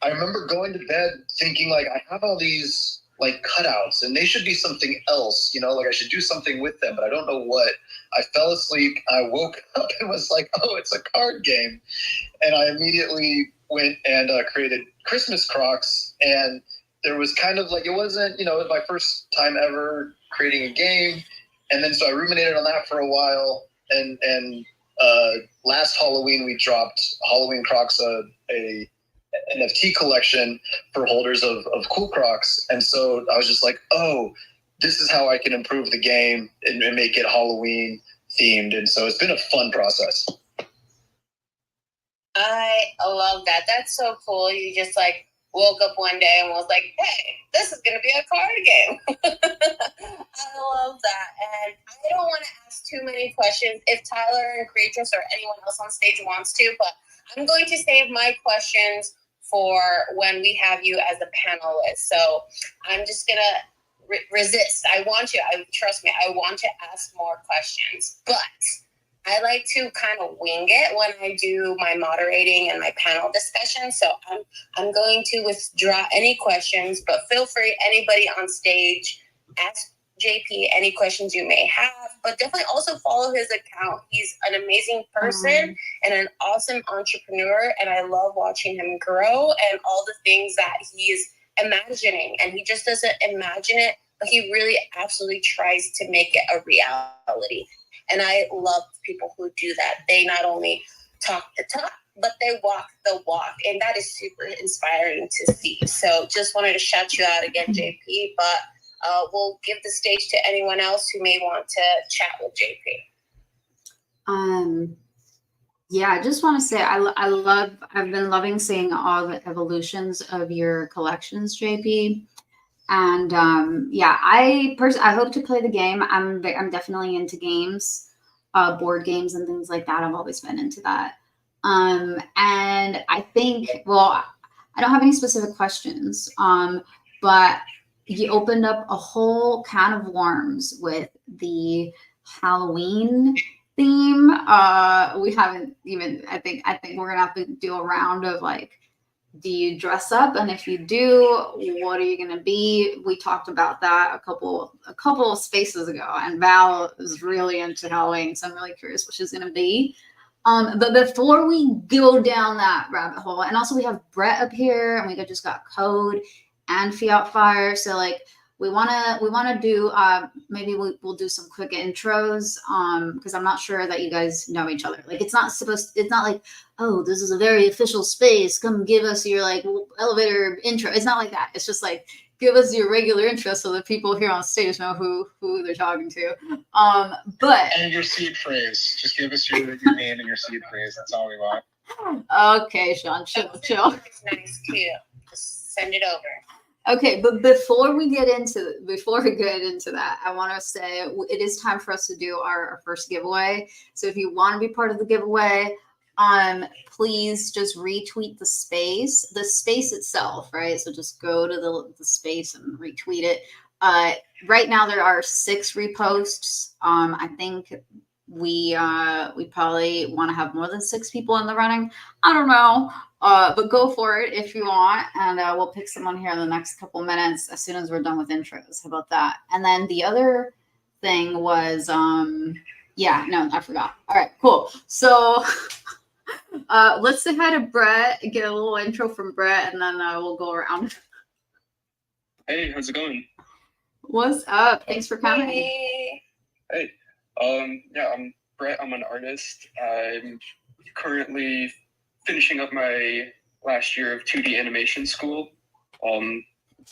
I remember going to bed thinking like, I have all these like cutouts and they should be something else, like I should do something with them, but I don't know what. I fell asleep. I woke up and was like, oh, it's a card game. And I immediately went and created Christmas Crocs. And there was kind of like, it wasn't, it was my first time ever creating a game. And then so I ruminated on that for a while. And last Halloween, we dropped Halloween Crocs, a NFT collection for holders of Cool Crocs. And so I was just like, oh, this is how I can improve the game and make it Halloween themed. And so it's been a fun process. I love that. That's so cool. You just like woke up one day and was like, hey, this is going to be a card game. I love that. And I don't want to ask too many questions if Tyler and Creatress or anyone else on stage wants to, but I'm going to save my questions for when we have you as a panelist. So I'm just going to resist. Trust me, I want to ask more questions, but I like to kind of wing it when I do my moderating and my panel discussion. So I'm going to withdraw any questions, but feel free, anybody on stage, ask JP any questions you may have, but definitely also follow his account. He's an amazing person and an awesome entrepreneur, and I love watching him grow and all the things that he's imagining. And he just doesn't imagine it, but he really absolutely tries to make it a reality. And I love people who do that. They not only talk the talk, but they walk the walk. And that is super inspiring to see. So just wanted to shout you out again, JP, but we'll give the stage to anyone else who may want to chat with JP. Yeah, I just want to say I've been loving seeing all the evolutions of your collections, JP. And I hope to play the game. I'm definitely into games, board games and things like that. I've always been into that. And I think, I don't have any specific questions, but you opened up a whole can of worms with the Halloween theme. We haven't even, I think we're gonna have to do a round of like, do you dress up? And if you do, what are you going to be? We talked about that a couple of spaces ago, and Val is really into Halloween, so I'm really curious what she's going to be. But before we go down that rabbit hole, and also we have Brett up here, and we just got Code and Fiat Fire. So like we want to do maybe we'll do some quick intros because I'm not sure that you guys know each other. Like it's not like, oh, this is a very official space, come give us your like elevator intro. It's not like that. It's just like give us your regular intro so that people here on stage know who they're talking to. But and your seed phrase. Just give us your name and your seed phrase. That's all we want. Okay, Sean, chill. It's nice too. Just send it over. Okay, but before we get into that, I want to say it is time for us to do our first giveaway. So if you want to be part of the giveaway, please just retweet the space itself, right? So just go to the space and retweet it. Right now there are 6 reposts. I think we probably want to have more than 6 people in the running. I don't know. But go for it if you want, and we'll pick someone here in the next couple minutes as soon as we're done with intros. How about that? And then the other thing was, I forgot. All right, cool. So let's say hi to Brett, get a little intro from Brett, and then we'll go around. Hey, how's it going? What's up? Thanks for coming. Hey, I'm Brett. I'm an artist. I'm currently finishing up my last year of 2D animation school.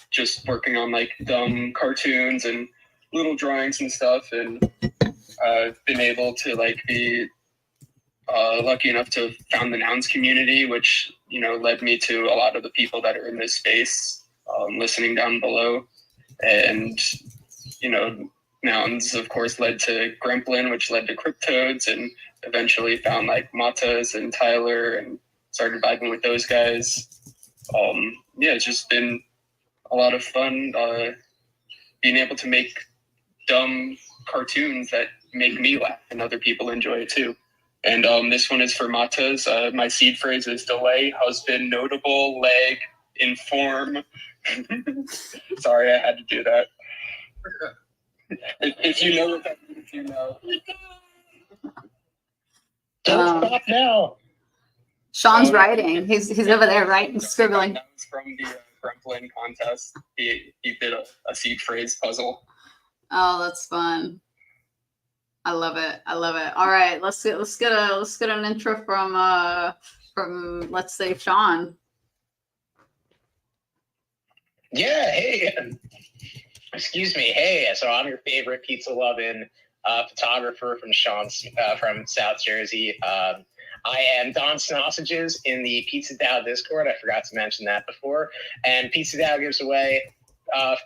Just working on like dumb cartoons and little drawings and stuff, and I've been able to like be lucky enough to have found the Nouns community, which led me to a lot of the people that are in this space listening down below. And mountains, of course, led to Gremplin, which led to Cryptodes, and eventually found like Matas and Tyler and started vibing with those guys. It's just been a lot of fun being able to make dumb cartoons that make me laugh and other people enjoy it too. And this one is for Matas. My seed phrase is delay, husband, notable, leg, inform. Sorry, I had to do that. If you know what that means, you know. Don't stop now. Sean's writing. He's over there writing, scribbling. That was from the Gremplin contest. He did a seed phrase puzzle. Oh, that's fun. I love it. All right, let's get an intro from let's say Sean. Yeah, hey. Excuse me. Hey, so I'm your favorite pizza loving photographer from from South Jersey. I am Don Sausages in the Pizza DAO Discord. I forgot to mention that before. And Pizza DAO gives away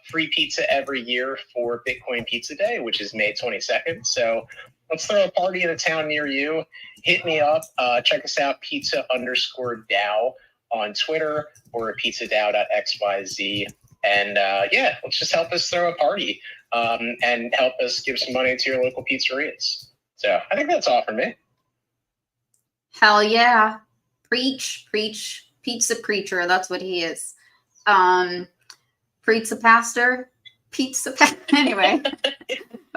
free pizza every year for Bitcoin Pizza Day, which is May 22nd. So let's throw a party in a town near you. Hit me up. Check us out, pizza_DAO on Twitter or pizzadao.xyz. And let's just help us throw a party and help us give some money to your local pizzerias. So I think that's all for me. Hell yeah. Preach. Pizza preacher. That's what he is. Pizza pastor. Anyway.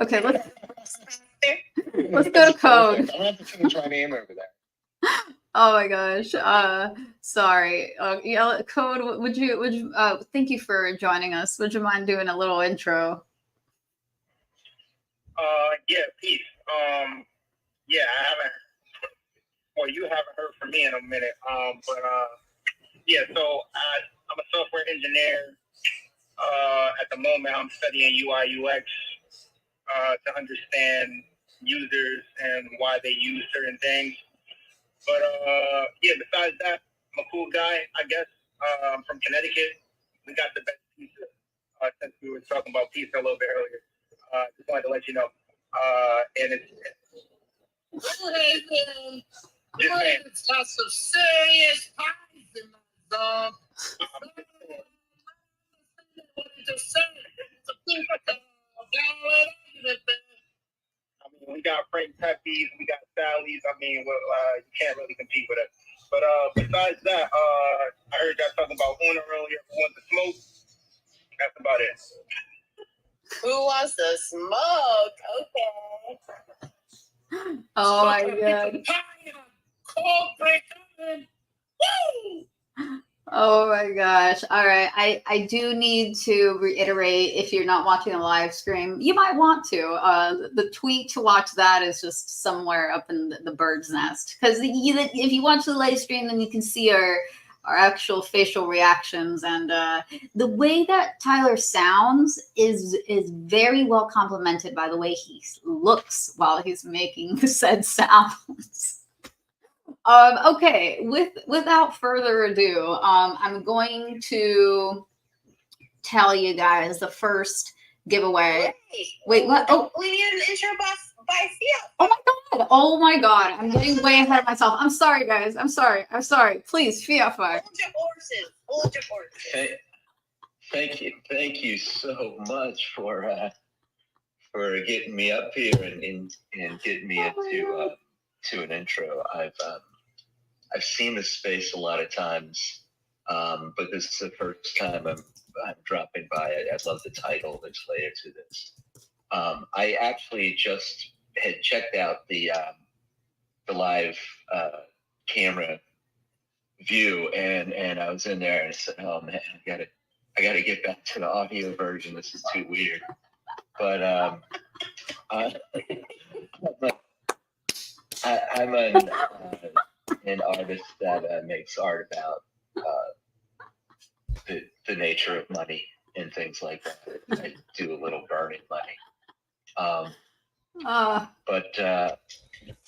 Okay, let's go to Code. I'm gonna have to change my name over there. Oh my gosh. Sorry. Code, would you thank you for joining us. Would you mind doing a little intro? Peace. You haven't heard from me in a minute. So I'm a software engineer. At the moment, I'm studying UI UX to understand users and why they use certain things. But besides that, I'm a cool guy, I guess. I'm from Connecticut. We got the best pizza. Since we were talking about pizza a little bit earlier, just wanted to let you know. And it's it's got some serious pies in my zone. What you just said? We got Frank Pepe's, we got Sally's. You can't really compete with it. But besides that, I heard y'all talking about Una earlier. Who wants to smoke? That's about it. Who wants to smoke? Okay. Oh my god. Oh my gosh. All right. I do need to reiterate, if you're not watching a live stream, you might want to. The tweet to watch that is just somewhere up in the bird's nest. Because if you watch the live stream, then you can see our actual facial reactions. And the way that Tyler sounds is very well complemented by the way he looks while he's making said sounds. Okay, without further ado, I'm going to tell you guys the first giveaway. Wait, what? Oh, we need an intro by Fia. Oh my god! I'm getting way ahead of myself. I'm sorry, guys. I'm sorry. Please, Fia. Hold your horses. Thank you so much for getting me up here and getting me into to an intro. I've seen this space a lot of times, but this is the first time I'm dropping by it. I love the title that's later to this. I actually just had checked out the live camera view, and I was in there and I said, "Oh man, I gotta get back to the audio version. This is too weird." But I'm an artist that makes art about the nature of money and things like that. I do a little burning money. But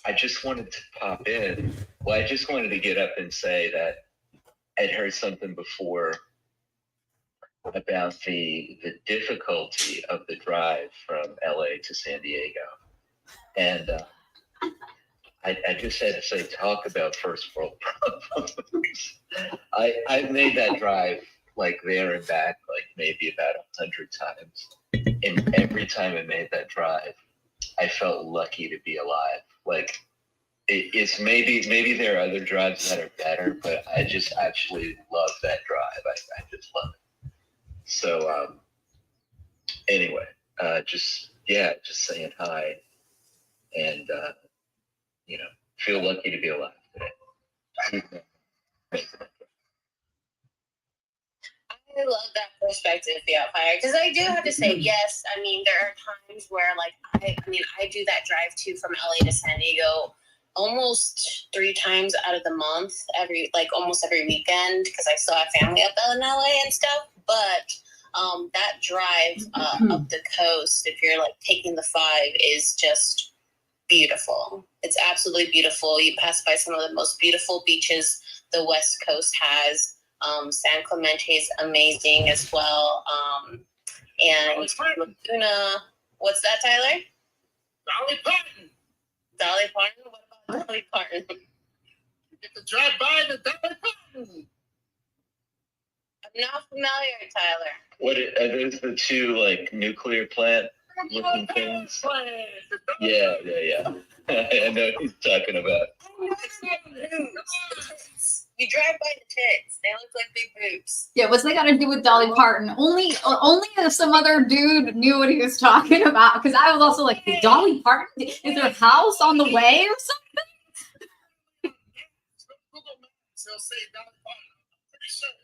I just wanted to pop in. Well, I just wanted to get up and say that I'd heard something before about the difficulty of the drive from LA to San Diego. And I just had to say, talk about first world problems. I made that drive like there and back, like maybe about 100 times. And every time I made that drive, I felt lucky to be alive. Like it's maybe there are other drives that are better, but I just actually love that drive. I just love it. So anyway, just saying hi and feel lucky to be alive today. I love that perspective, Fiat Fire, because I do have to say, yes, I mean, there are times where, like, I do that drive, too, from LA to San Diego almost 3 times out of the month, almost every weekend, because I still have family up in LA and stuff, but that drive up the coast, if you're, like, taking the 5, is just beautiful. It's absolutely beautiful. You pass by some of the most beautiful beaches the West Coast has. San Clemente is amazing as well. And Laguna, what's that, Tyler? Dolly Parton. Dolly Parton? What about Dolly Parton? You get to drive by the Dolly Parton. I'm not familiar, Tyler. What are those the 2 like nuclear plant looking things? Yeah. I know what he's talking about. You drive by the tits. They look like big boobs. Yeah, what's that got to do with Dolly Parton? Only if some other dude knew what he was talking about. Because I was also like, is Dolly Parton? Is her house on the way or something? They'll say Dolly Parton. I'm pretty sure.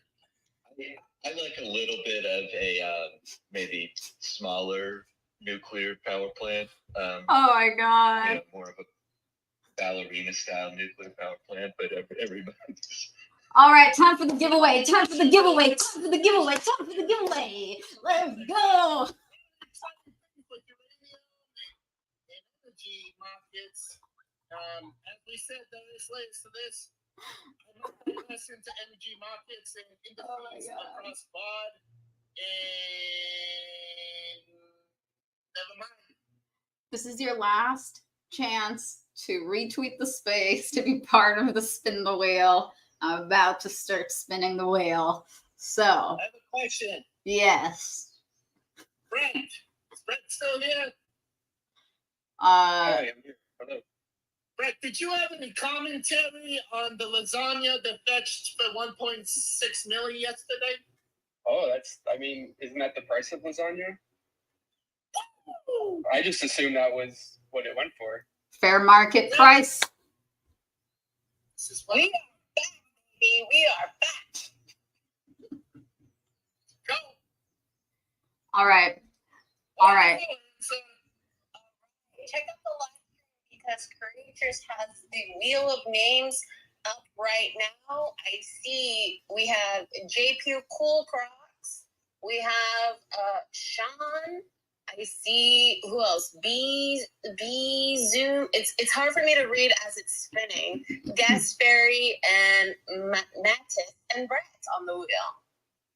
I like a little bit of a maybe smaller nuclear power plant. Oh my god! More of a ballerina style nuclear power plant, but everybody. All right, time for the giveaway. Time for the giveaway. Time for the giveaway. Time for the giveaway. Let's go. Energy markets. As we said, there is layers to this. I'm not less into energy markets and indices across board. And never mind. This is your last chance to retweet the space to be part of the spin the wheel. I'm about to start spinning the wheel. So, I have a question. Yes. Brett. Is Brett still here? Hi, I'm here. Hello. Brett, did you have any commentary on the lasagna that fetched for 1.6 million yesterday? Oh, isn't that the price of lasagna? I just assumed that was what it went for. Fair market price. We are back, baby. We are back. Go. All right. Check out the live stream because Creatures has the Wheel of Names up right now. I see we have JP Cool Crocs. We have Sean. I see who else? B Zoom. It's hard for me to read as it's spinning. Gas Fairy and Mattis and Brett on the wheel.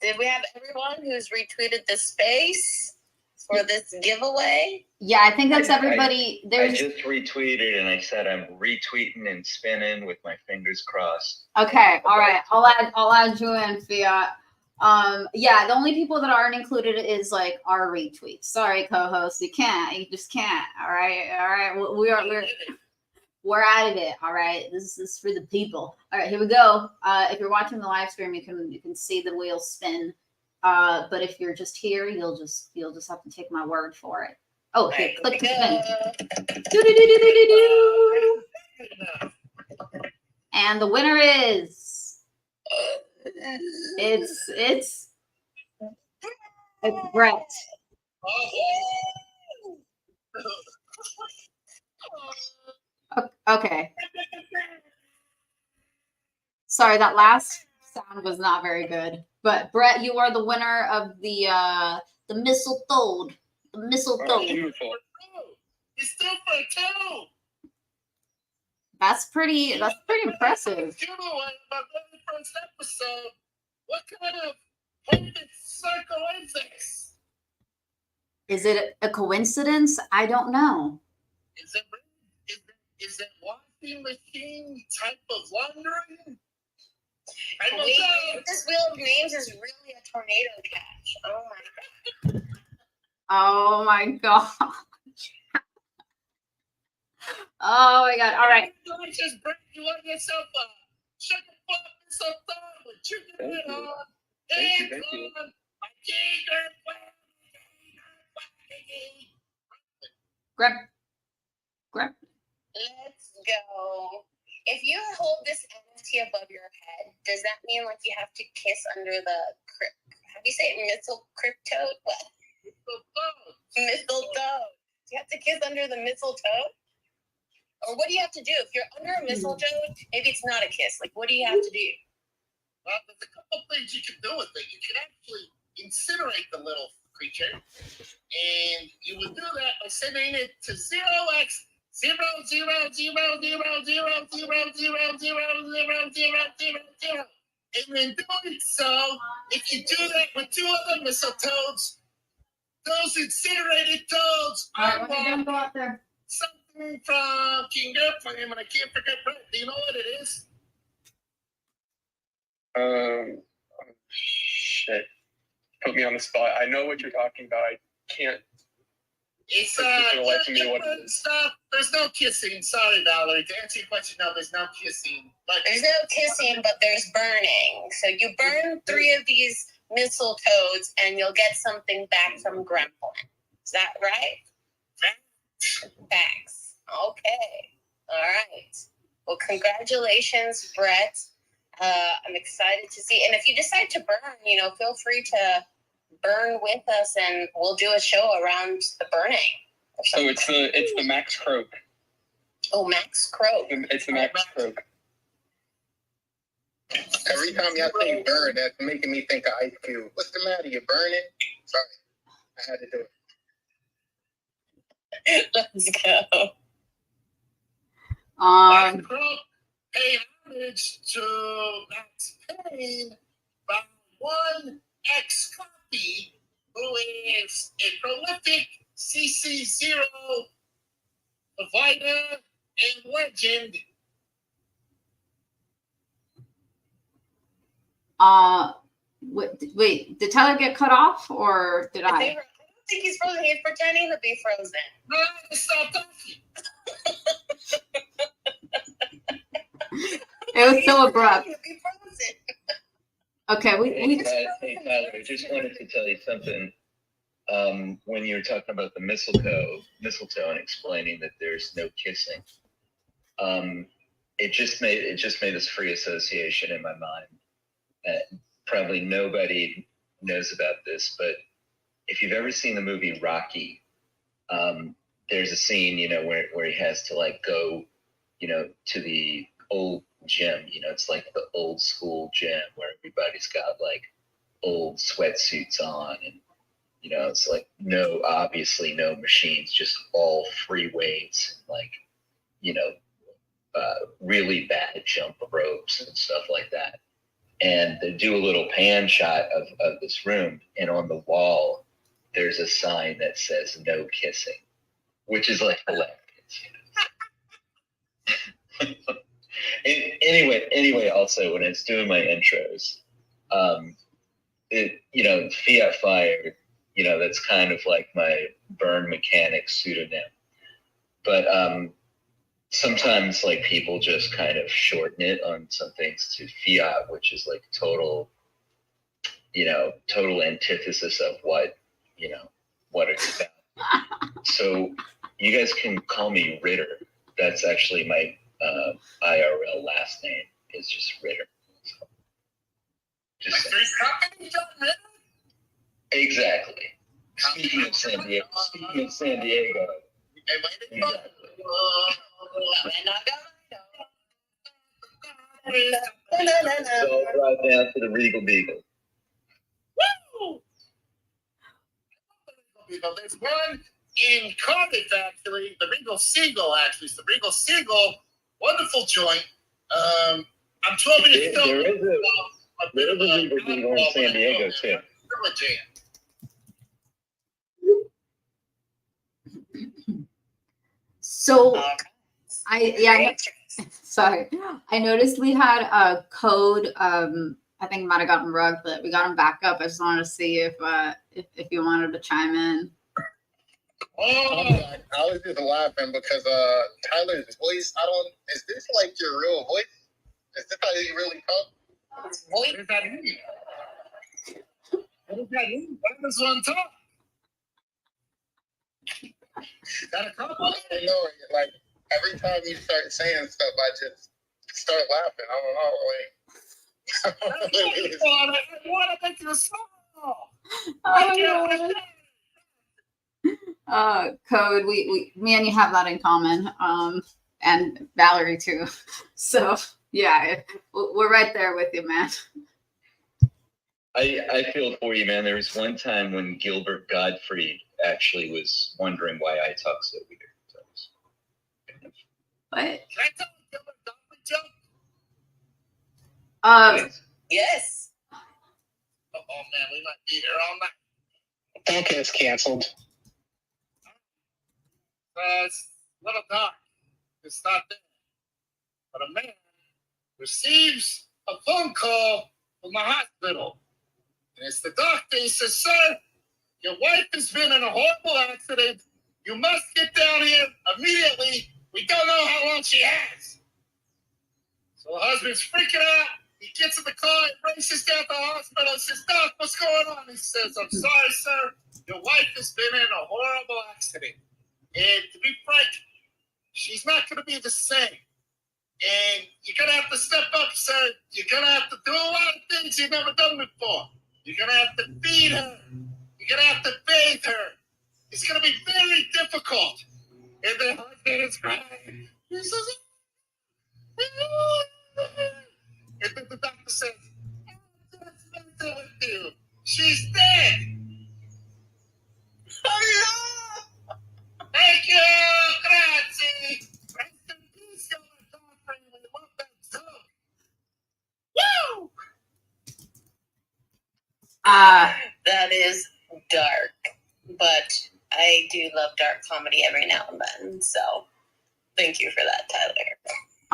Did we have everyone who's retweeted the space for this giveaway? Yeah, I think that's everybody. I just retweeted and I said I'm retweeting and spinning with my fingers crossed. Okay, all right. I'll add you in, Fiat. Yeah, the only people that aren't included is like our retweets. Sorry, co-host, you just can't. All right. We're out of it. All right, this is for the people. All right, here we go. If you're watching the live stream, you can see the wheel spin. But if you're just here, you'll just have to take my word for it. Oh, here, click to spin. And the winner is it's Brett. Okay. Sorry, that last sound was not very good. But Brett, you are the winner of the mistletoe. The mistletoe. Oh, beautiful. You're still for two. That's pretty impressive. Giveaway, my very first episode. What kind of perfect circle is this? Is it a coincidence? I don't know. Is it washing machine type of laundering? This wheel of names is really a tornado catch. Oh my god. Oh my god. Oh my god. All right. Delicious bread. You want yourself a sugar puff and some thong with chicken and on. Thank you. My chicken. Grab. Let's go. If you hold this NFT above your head, does that mean like you have to kiss under the how do you say it? Mistletoe? What? Mistletoe. Do you have to kiss under the mistletoe? Or what do you have to do? If you're under a mistletoe, maybe it's not a kiss. Like, what do you have to do? Well, there's a couple things you can do with it. You can actually incinerate the little creature, and you would do that by sending it to 0x 0.00000000000. And then doing so, if you do that with 2 other mistletoes, those incinerated toads are Go out there. something from King Airplane, and I can't forget. Do you know what it is? Shit. Put me on the spot. I know what you're talking about. I can't. It's stuff. There's no kissing. Sorry, Valerie. To answer your question, no, there's no kissing. But there's no kissing, but there's burning. So you burn 3 of these mistletoes, and you'll get something back from Gremlin. Is that right? Facts. Okay. All right. Well, congratulations, Brett. I'm excited to see. And if you decide to burn, feel free to burn with us, and we'll do a show around the burning. So it's the Max Croak. Oh, Max Croak. It's the Max Croak. Every time y'all say burn, that's making me think of Ice Cube. What's the matter? You burning? Sorry, I had to do it. Let's go. Max Croak paid homage to Max Payne by one ex-copy who is a prolific CC0 provider and legend. Wait, did Tyler get cut off, or did I? I don't think he's frozen. He's pretending to be frozen. No, stop talking. It was so abrupt. Okay, Hey, Tyler, I just wanted to tell you something. When you were talking about the mistletoe and explaining that there's no kissing, it just made this free association in my mind. Probably nobody knows about this, but if you've ever seen the movie Rocky, there's a scene, where he has to like go, to the old gym. It's like the old school gym where everybody's got like old sweatsuits on, and it's like obviously no machines, just all free weights, like really bad jump ropes and stuff like that. And they do a little pan shot of this room, and on the wall there's a sign that says no kissing, which is like hilarious. Anyway, also when I was doing my intros, Fiat Fire, that's kind of like my burn mechanic pseudonym. But sometimes like people just kind of shorten it on some things to Fiat, which is like total antithesis of what it's about. So you guys can call me Ritter. That's actually my IRL last name is just Ritter. So, just exactly. Speaking of San Diego. Exactly. So I'll drive down to the Regal Beagle. Woo! There's one in Cardiff, actually. The Regal Seagull, actually. It's the Regal Seagull. Wonderful joint. I'm 12 years old. There is a Regal Beagle in San Diego, too. Still a jam. So sorry. I noticed we had a code. I think it might have gotten rugged, but we got him back up. I just wanted to see if you wanted to chime in. I was just laughing because Tyler's voice. Is this like your real voice? Is this how you really talk? What does that mean? What does that mean? Why does one talk? Is that a compliment? I don't know. Like every time you start saying stuff, I just start laughing. I don't know. I want to make you small. Code. Me and you have that in common. And Valerie too. So yeah, we're right there with you, man. I feel for you, man. There was one time when Gilbert Gottfried actually was wondering why I talk so weird. What? Can I tell Gilbert Gottfried joke? Yes. Oh man, we might be here all night. That gets canceled. It's a little dark. It's not there. But a man receives a phone call from the hospital. And it's the doctor. He says, "Sir, your wife has been in a horrible accident. You must get down here immediately. We don't know how long she has." So the husband's freaking out. He gets in the car and races down to the hospital and says, "Doc, what's going on?" He says, "I'm sorry, sir. Your wife has been in a horrible accident. And to be frank, she's not going to be the same. And you're going to have to step up, sir. You're going to have to do a lot of things you've never done before. You're going to have to feed her. You're going to have to bathe her. It's going to be very difficult." And the husband is crying. He says, and then the doctor says, "I'm just messing with you. She's dead." Oh, no! Thank you! Grazie! Rest in peace, Gilbert Gottfried. We love that song. Woo! That is dark, but I do love dark comedy every now and then. So thank you for that, Tyler.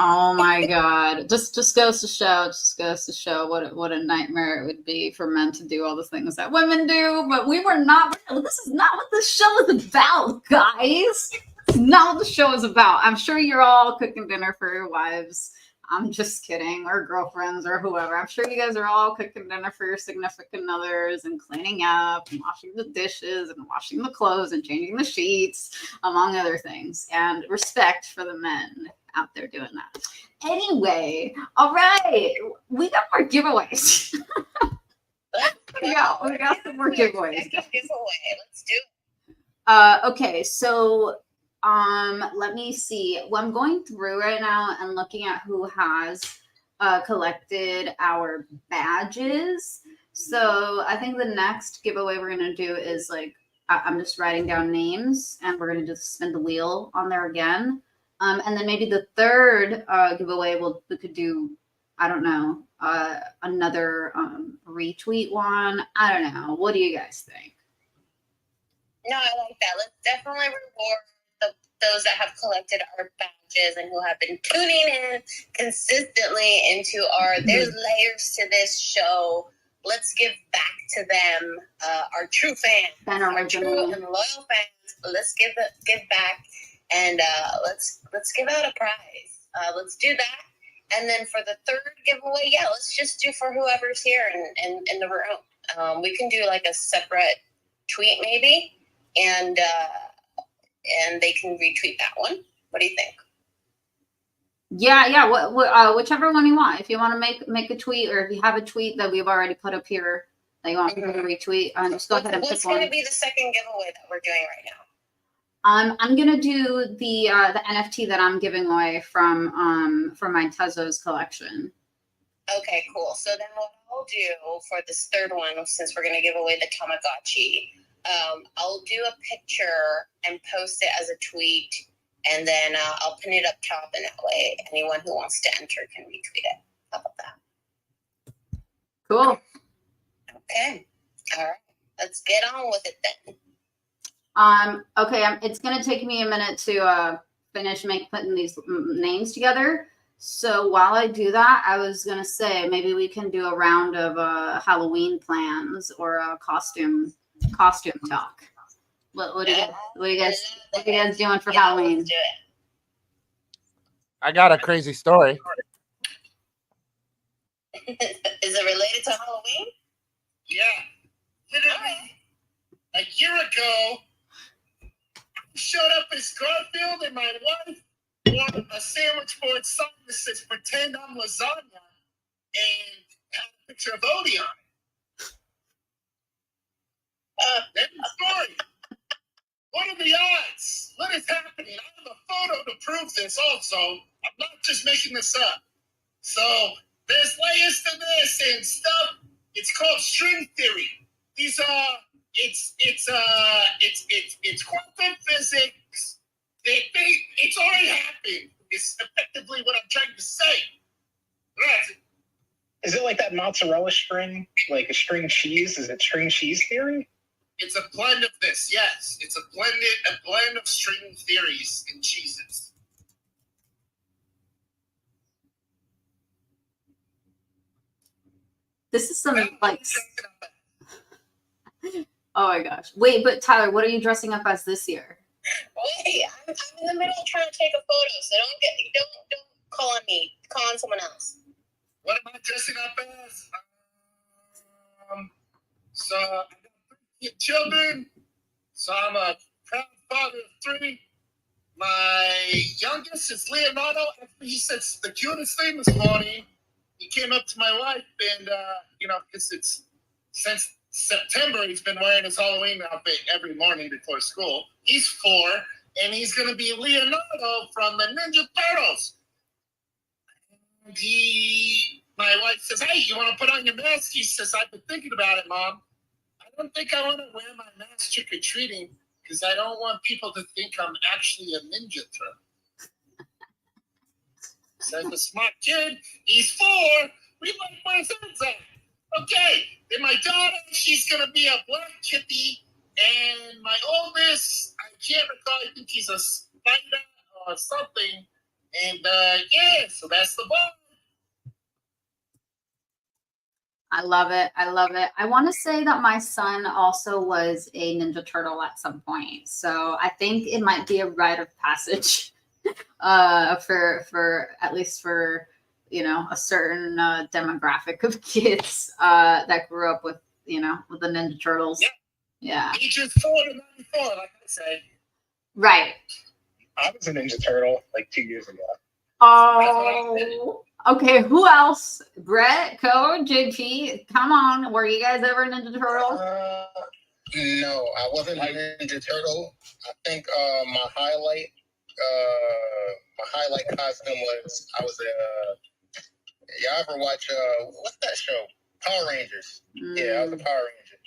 Oh my God! Just goes to show what a nightmare it would be for men to do all the things that women do. But we were not. This is not what this show is about, guys. It's not what the show is about. I'm sure you're all cooking dinner for your wives. I'm just kidding, or girlfriends, or whoever. I'm sure you guys are all cooking dinner for your significant others and cleaning up and washing the dishes and washing the clothes and changing the sheets, among other things. And respect for the men out there doing that. Anyway, all right, we got more giveaways. we got some more giveaways. Let's do it. Okay, so let me see. Well, I'm going through right now and looking at who has collected our badges. So I think the next giveaway we're gonna do is like I'm just writing down names and we're gonna just spin the wheel on there again. And then maybe the third giveaway we could do, I don't know, another retweet one. I don't know. What do you guys think? No, I like that. Let's definitely reward those that have collected our badges and who have been tuning in consistently into there's layers to this show. Let's give back to them, our true fans, our true and loyal fans. Let's give back. And let's give out a prize. Let's do that. And then for the third giveaway, let's just do for whoever's here in the room. We can do like a separate tweet maybe, and they can retweet that one. What do you think? Yeah. Whichever one you want. If you want to make a tweet, or if you have a tweet that we've already put up here that you want to retweet, just go ahead and pick one. What's going to be the second giveaway that we're doing right now? I'm gonna do the NFT that I'm giving away from my Tezos collection. Okay, cool. So then what I'll do for this third one, since we're gonna give away the Tamagotchi, I'll do a picture and post it as a tweet, and then I'll pin it up top, and that way anyone who wants to enter can retweet it. How about that? Cool. Okay. All right. Let's get on with it then. Okay, it's gonna take me a minute to finish putting these names together. So while I do that, I was gonna say maybe we can do a round of Halloween plans or a costume talk. What do you guys doing for Halloween? I got a crazy story. Is it related to Halloween? Yeah. Literally, a year ago, I showed up as Garfield and my wife wore a sandwich board sign that says "Pretend I'm lasagna" and had a picture of Odie on it. That's the story. What are the odds? What is happening? I have a photo to prove this also. I'm not just making this up. So there's layers to this and stuff. It's called string theory. These are it's quantum physics. It's already happened. It's effectively what I'm trying to say. Right. Is it like that mozzarella string, like a string cheese? Is it string cheese theory? It's a blend of this, yes. It's a blend of string theories and cheeses. This is something like. Oh my gosh! Wait, but Tyler, what are you dressing up as this year? Wait, I'm in the middle of trying to take a photo, so don't call on me. Call on someone else. What am I dressing up as? So I got 3 children. So I'm a proud father of 3. My youngest is Leonardo. He said the cutest thing this morning. He came up to my wife and, because it's since September, he's been wearing his Halloween outfit every morning before school. He's 4, and he's going to be Leonardo from the Ninja Turtles. And my wife says, "Hey, you want to put on your mask?" He says, "I've been thinking about it, Mom. I don't think I want to wear my mask trick-or-treating because I don't want people to think I'm actually a Ninja Turtle." So I'm a smart kid. He's 4. We like where his head's at. Okay. Then my daughter, she's going to be a black kitty. And my oldest, I can't recall, I think he's a spider or something. And so that's the ball. I love it. I want to say that my son also was a Ninja Turtle at some point. So I think it might be a rite of passage for at least for, a certain demographic of kids that grew up with the Ninja Turtles. Yeah. Ages 4 to 94, like I say. Right. I was a Ninja Turtle like 2 years ago. Oh, okay. Who else? Brett, Code, JP. Come on. Were you guys ever Ninja Turtles? No, I wasn't a Ninja Turtle. I think my highlight costume was I was a. Y'all ever watch what's that show? Power Rangers. Yeah, I was a Power Ranger.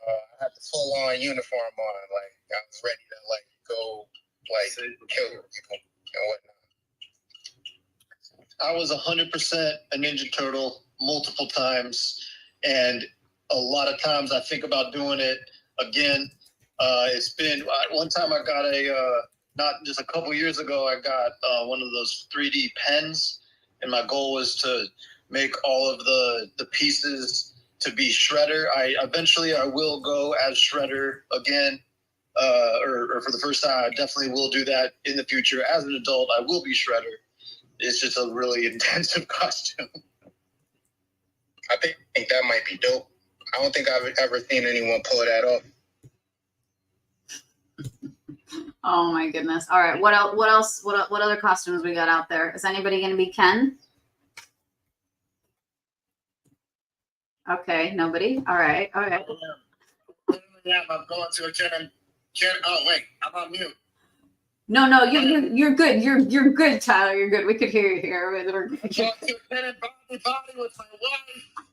I had the full on uniform on, like I was ready to go kill people and whatnot. I was 100% a Ninja Turtle multiple times, and a lot of times I think about doing it again. It's been one time I got not just a couple years ago, I got one of those 3D pens, and my goal was to make all of the pieces to be Shredder. Eventually I will go as Shredder again, or for the first time. I definitely will do that in the future. As an adult, I will be Shredder. It's just a really intensive costume. I think that might be dope. I don't think I've ever seen anyone pull that off. Oh my goodness. All right. What else? What other costumes we got out there? Is anybody going to be Ken? Okay. Nobody. All right. Yeah, I'm going to a Ken. Oh wait, I'm on mute. No, you're good. You're good, Tyler. You're good. We could hear you here. I'm going to Ken and Body with my wife.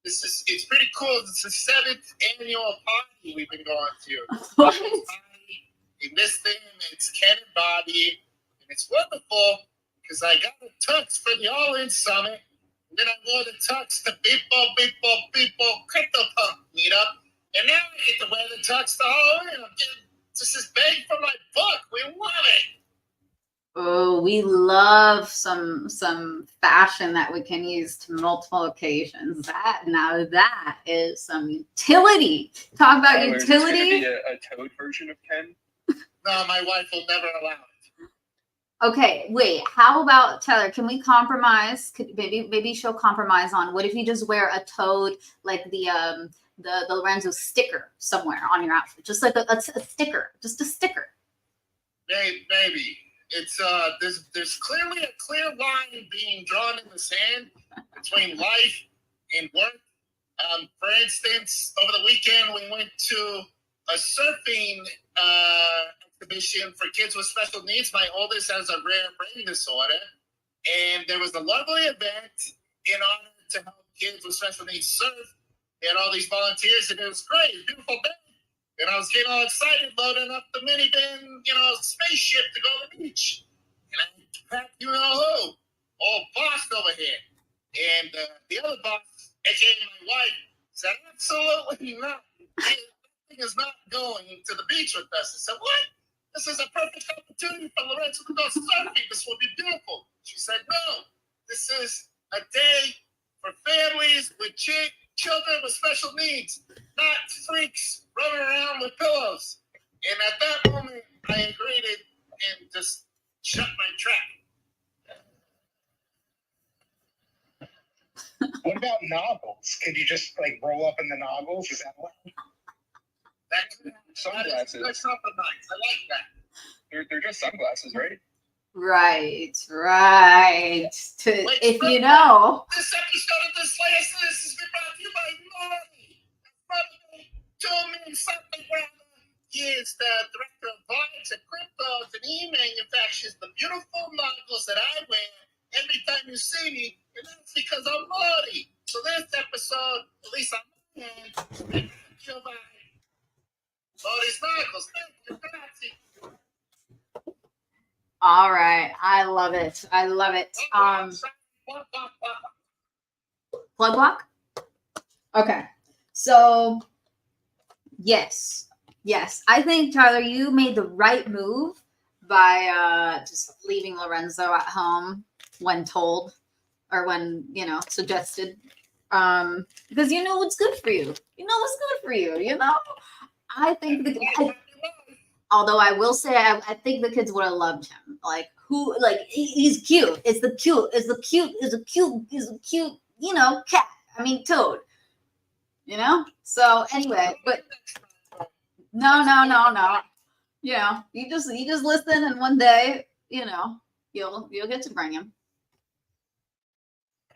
It's pretty cool. It's the 7th annual party we've been going to. In this thing, it's Ken and Body, and it's wonderful because I got a tux for the All-In Summit, and then I wore the tux to People CryptoPunk meetup, and now I get to wear the tux to Halloween. This is big for my book. We love it. Oh, we love some fashion that we can use to multiple occasions. That is some utility. Talk about Tyler, utility. Is this gonna be a Toad version of Ken? No, my wife will never allow it. Okay, wait. How about Tyler? Can we compromise? Maybe she'll compromise on what if you just wear a Toad, like the Lorenzo sticker somewhere on your outfit, just like a sticker, just a sticker. Maybe. It's there's clearly a clear line being drawn in the sand between life and work. For instance, over the weekend we went to a surfing exhibition for kids with special needs. My oldest has a rare brain disorder, and there was a lovely event in honor to help kids with special needs surf. They had all these volunteers, and it was great, beautiful day. And I was getting all excited, loading up the minivan, spaceship to go to the beach. And I packed who, all boss over here. And the other boss, aka my wife, said, absolutely not. Thing is not going to the beach with us. I said, what? This is a perfect opportunity for Lorenzo to go surfing. This will be beautiful. She said, no, this is a day for families with children with special needs, not freaks running around with pillows. And at that moment, I agreed and just shut my trap. What about noggles? Could you just roll up in the noggles? Is that what? Sunglasses. That's not the nice. I like that. They're just sunglasses, right? Right. Wait, If you know. This episode of This Latest This has been brought to you by Marty. Marty told me something rather. He is the director of Vibes and Cryptos, and he manufactures the beautiful monocle that I wear every time you see me, and that's because I'm Marty. So this episode, at least on my end, is brought to you by Marty's Monocles. Thank you, grazie. All right. I love it. Plug block? Okay. So, yes. I think, Tyler, you made the right move by just leaving Lorenzo at home when told or when, suggested. Because you know what's good for you. I think although I will say, I think the kids would have loved him. He's cute. Is a cute, cat. I mean, Toad. So anyway, but no. You just listen, and one day, you'll get to bring him.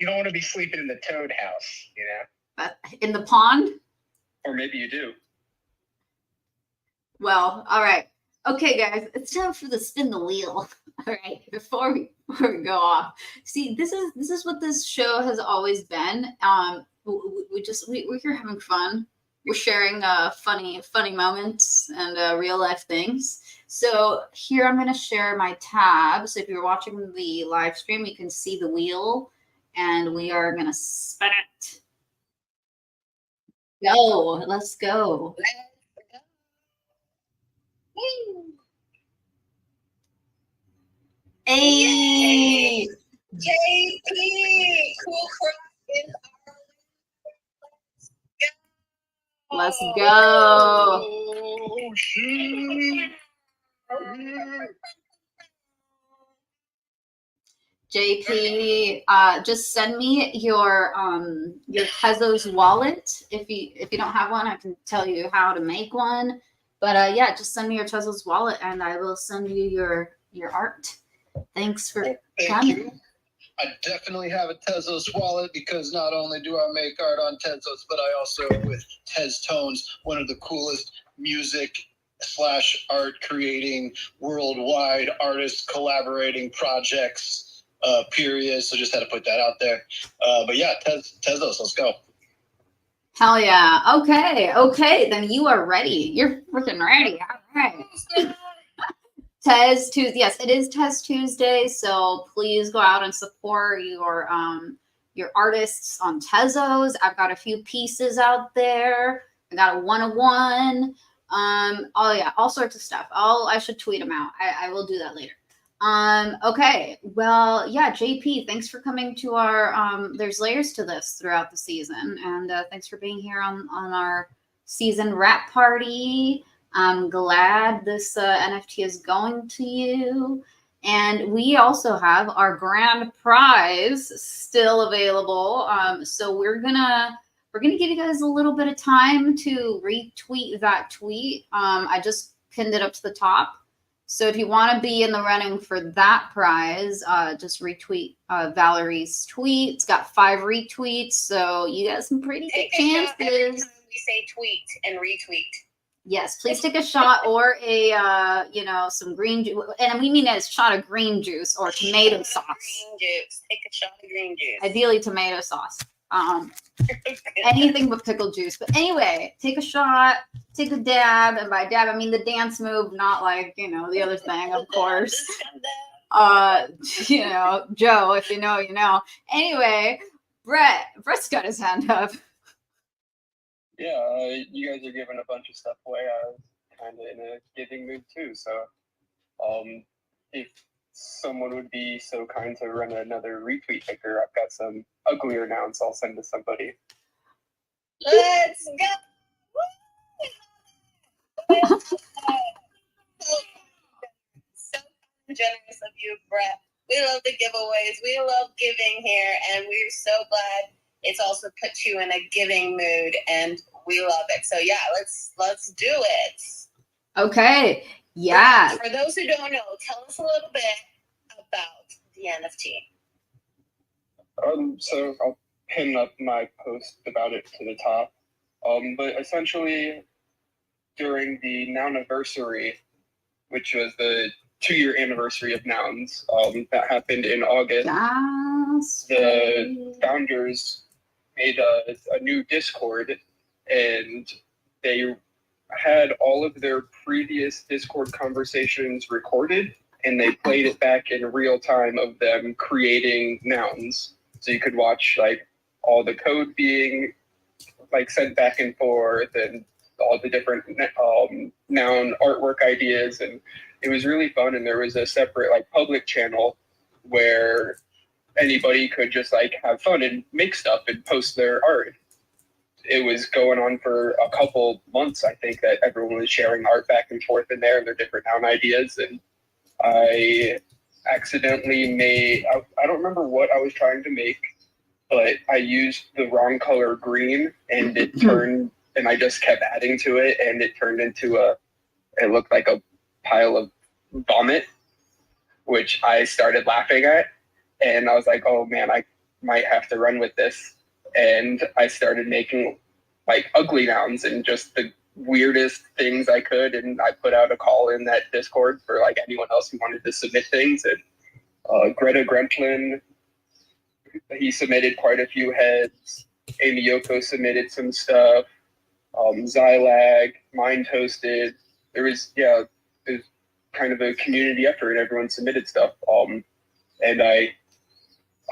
You don't want to be sleeping in the Toad house, But in the pond. Or maybe you do. Well, all right. Okay, guys, it's time for the spin the wheel. All right, before we go off. See, this is what this show has always been. We're here having fun. We're sharing funny moments and real life things. So here I'm going to share my tab. So if you're watching the live stream, you can see the wheel, and we are going to spin it. Let's go. Hey, JP, cool cross. Let's go. Oh, shoot. JP, just send me your Tezos wallet. If you don't have one, I can tell you how to make one. But just send me your Tezos wallet, and I will send you your art. Thanks for coming. You. I definitely have a Tezos wallet because not only do I make art on Tezos, but I also with Tez Tones, one of the coolest music / art creating worldwide artists collaborating projects, period. So just had to put that out there. But yeah, Tezos, let's go. Hell yeah. Okay. Then you are ready. You're freaking ready. All right. Tez Tuesday. Yes, it is Tez Tuesday. So please go out and support your artists on Tezos. I've got a few pieces out there. I got a 101. All sorts of stuff. I should tweet them out. I will do that later. Okay. Well, yeah, JP, thanks for coming to our there's layers to this throughout the season. And thanks for being here on our season wrap party. I'm glad this NFT is going to you. And we also have our grand prize still available. So we're gonna give you guys a little bit of time to retweet that tweet. I just pinned it up to the top. So if you want to be in the running for that prize, just retweet Valerie's tweet. It's got 5 retweets, so you got some pretty good chances. Every time we say tweet and retweet. Yes, please take a shot or a some green juice, and we mean a shot of green juice or tomato sauce. Green juice. Take a shot of green juice. Ideally, tomato sauce. Anything but pickle juice. But anyway, take a shot, take a dab, and by dab I mean the dance move, not like the other thing, of course. Joe, if you know, you know. Anyway, Brett's got his hand up. Yeah, you guys are giving a bunch of stuff away. I was kind of in a giving mood too. So, if someone would be so kind to run another retweet picker, I've got some uglier nouns I'll send to somebody. Let's go! So generous of you, Brett. We love the giveaways. We love giving here, and we're so glad it's also put you in a giving mood, and we love it. So yeah, let's do it. Okay. Yeah. For those who don't know, tell us a little bit about the NFT. So I'll pin up my post about it to the top. But essentially, during the Nouniversary, which was the 2-year anniversary of Nouns, that happened in August, the founders made a new Discord, and they had all of their previous Discord conversations recorded, and they played it back in real time of them creating nouns. So you could watch like all the code being like sent back and forth, and all the different noun artwork ideas, and it was really fun. And there was a separate like public channel where anybody could just like have fun and make stuff and post their art. It was going on for a couple months, I think, that everyone was sharing art back and forth in there and their different noun ideas. And I accidentally made, I don't remember what I was trying to make, but I used the wrong color green, and it turned, and I just kept adding to it, and it turned into it looked like a pile of vomit, which I started laughing at. And I was like, oh man, I might have to run with this. And I started making like ugly nouns and just the weirdest things I could. And I put out a call in that Discord for like anyone else who wanted to submit things. And Greta Grentlin, he submitted quite a few heads. Amy Yoko submitted some stuff. Zylag, Mind Toasted. It was kind of a community effort, and everyone submitted stuff. And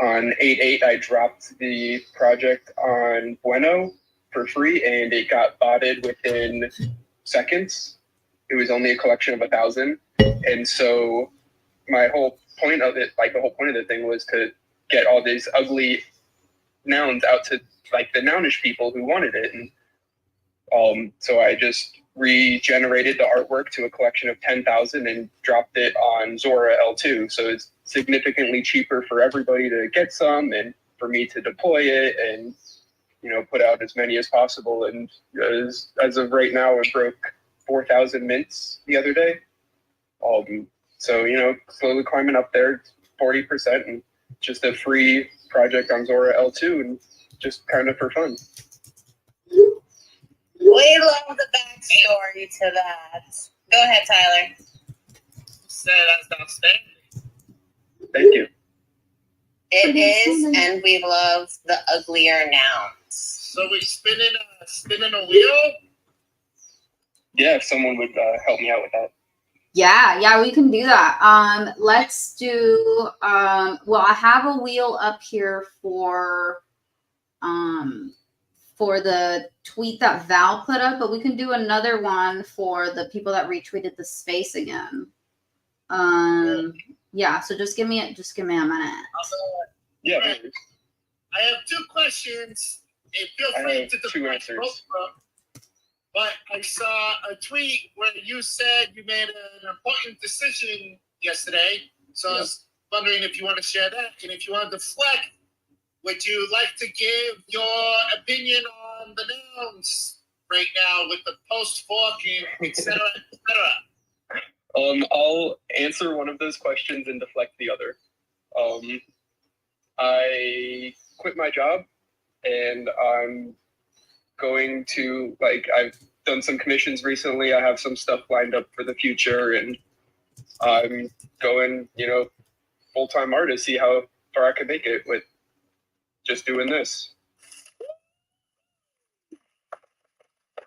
on 8/8, I dropped the project on Bueno for free, and it got botted within seconds. It was only a collection of 1,000. And so my whole point of it, like the whole point of the thing, was to get all these ugly nouns out to like the nounish people who wanted it. And so I just regenerated the artwork to a collection of 10,000 and dropped it on Zora L2. So it's significantly cheaper for everybody to get some, and for me to deploy it and put out as many as possible. And as of right now, it broke 4,000 mints the other day. So slowly climbing up there, 40%, and just a free project on Zora L2, and just kind of for fun. We love the backstory to that. Go ahead, Tyler. Said that's outstanding. Thank you. It is, and we love the uglier nouns. So we spinning a wheel? Yeah, if someone would help me out with that. Yeah, we can do that. Let's do well, I have a wheel up here for the tweet that Val put up, but we can do another one for the people that retweeted the space again. Yeah, so just give me a minute. Yeah. I have 2 questions, and feel free to defend both of them. But I saw a tweet where you said you made an important decision yesterday. So I was wondering if you want to share that, and if you want to deflect, would you like to give your opinion on the nouns right now with the post-forking, et cetera, et cetera? I'll answer one of those questions and deflect the other. I quit my job, and I'm going to, I've done some commissions recently. I have some stuff lined up for the future, and I'm going, full-time artist, see how far I can make it with just doing this.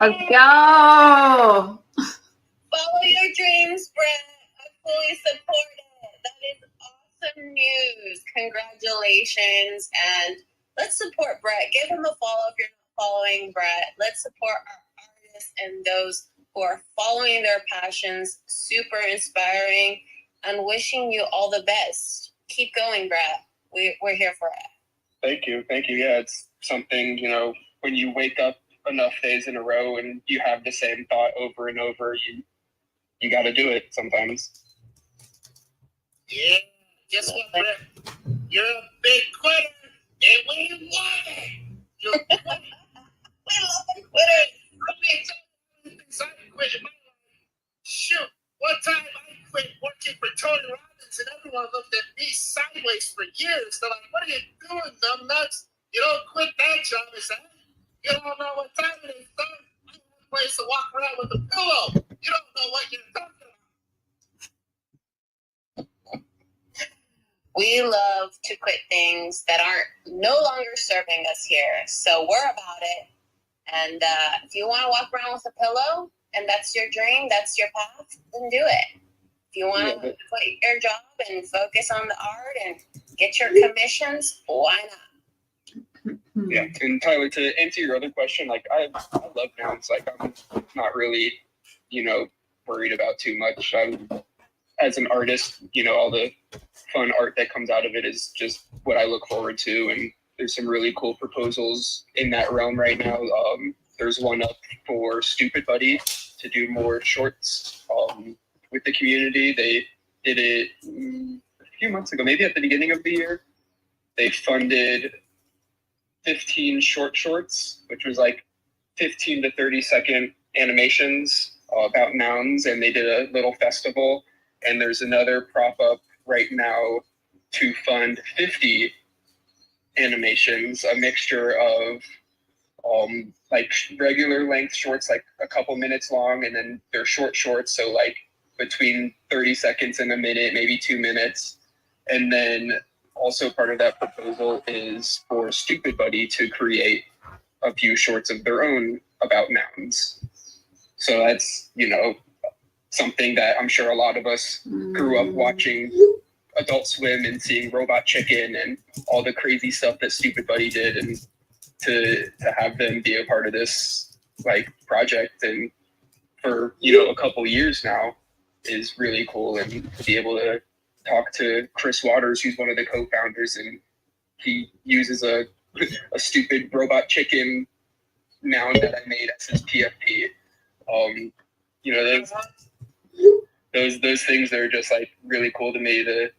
Let's go. Follow your dreams, Brett. I fully support it. That is awesome news. Congratulations. And let's support Brett. Give him a follow if you're not following Brett. Let's support our artists and those who are following their passions. Super inspiring, and wishing you all the best. Keep going, Brett. We're here for it. Thank you. Yeah, it's something, when you wake up enough days in a row and you have the same thought over and over, you got to do it sometimes. Yeah, guess what, Brett? You're a big quitter, and we want it. You're we love the quitters. I quit in my life. Shoot, one time I quit working for Tony Robbins, and everyone looked at me sideways for years. They're like, "What are you doing, numbnuts? You don't quit that job." I said, "You don't know what time it is, son. I have a place to walk around with a pillow. You don't know what you're talking about." We love to quit things that aren't no longer serving us here. So we're about it. And if you want to walk around with a pillow and that's your dream, that's your path, then do it. If you want to quit your job and focus on the art and get your commissions, why not? Yeah, and Tyler, to answer your other question, I love nouns. I'm not really, worried about too much. As an artist, all the fun art that comes out of it is just what I look forward to. And there's some really cool proposals in that realm right now. There's one up for Stupid Buddy to do more shorts with the community. They did it a few months ago, maybe at the beginning of the year. They funded 15 shorts, which was 15 to 30 second animations about nouns, and they did a little festival. And there's another prop up right now to fund 50 animations, a mixture of regular length shorts, a couple minutes long, and then they're shorts, so between 30 seconds and a minute, maybe 2 minutes. And then also part of that proposal is for Stupid Buddy to create a few shorts of their own about nouns. So that's, something that I'm sure a lot of us grew up watching Adult Swim and seeing Robot Chicken and all the crazy stuff that Stupid Buddy did, and to have them be a part of this project and for a couple years now is really cool. And to be able to talk to Chris Waters, who's one of the co-founders, and he uses a stupid Robot Chicken noun that I made as his PFP. Those things are just really cool to me, to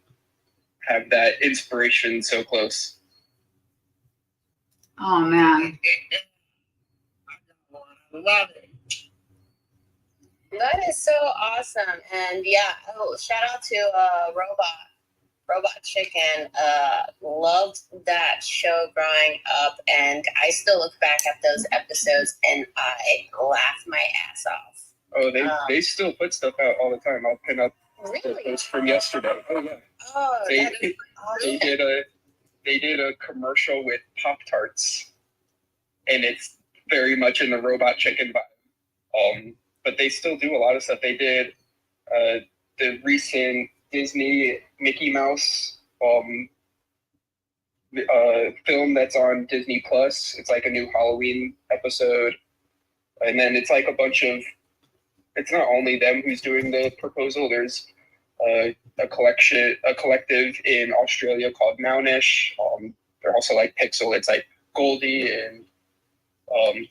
have that inspiration so close. Oh man. Love it. That is so awesome. And shout out to Robot Chicken. Loved that show growing up, and I still look back at those episodes and I laugh my ass off. Oh, they still put stuff out all the time. I'll pin up the post from yesterday. Oh yeah. Oh, they awesome. they did a commercial with Pop-Tarts, and it's very much in the Robot Chicken vibe. But they still do a lot of stuff. They did the recent Disney Mickey Mouse film that's on Disney Plus. It's a new Halloween episode, and then it's a bunch of. It's not only them who's doing the proposal. There's a collective in Australia called Nounish. They're also like Pixel. It's like Goldie and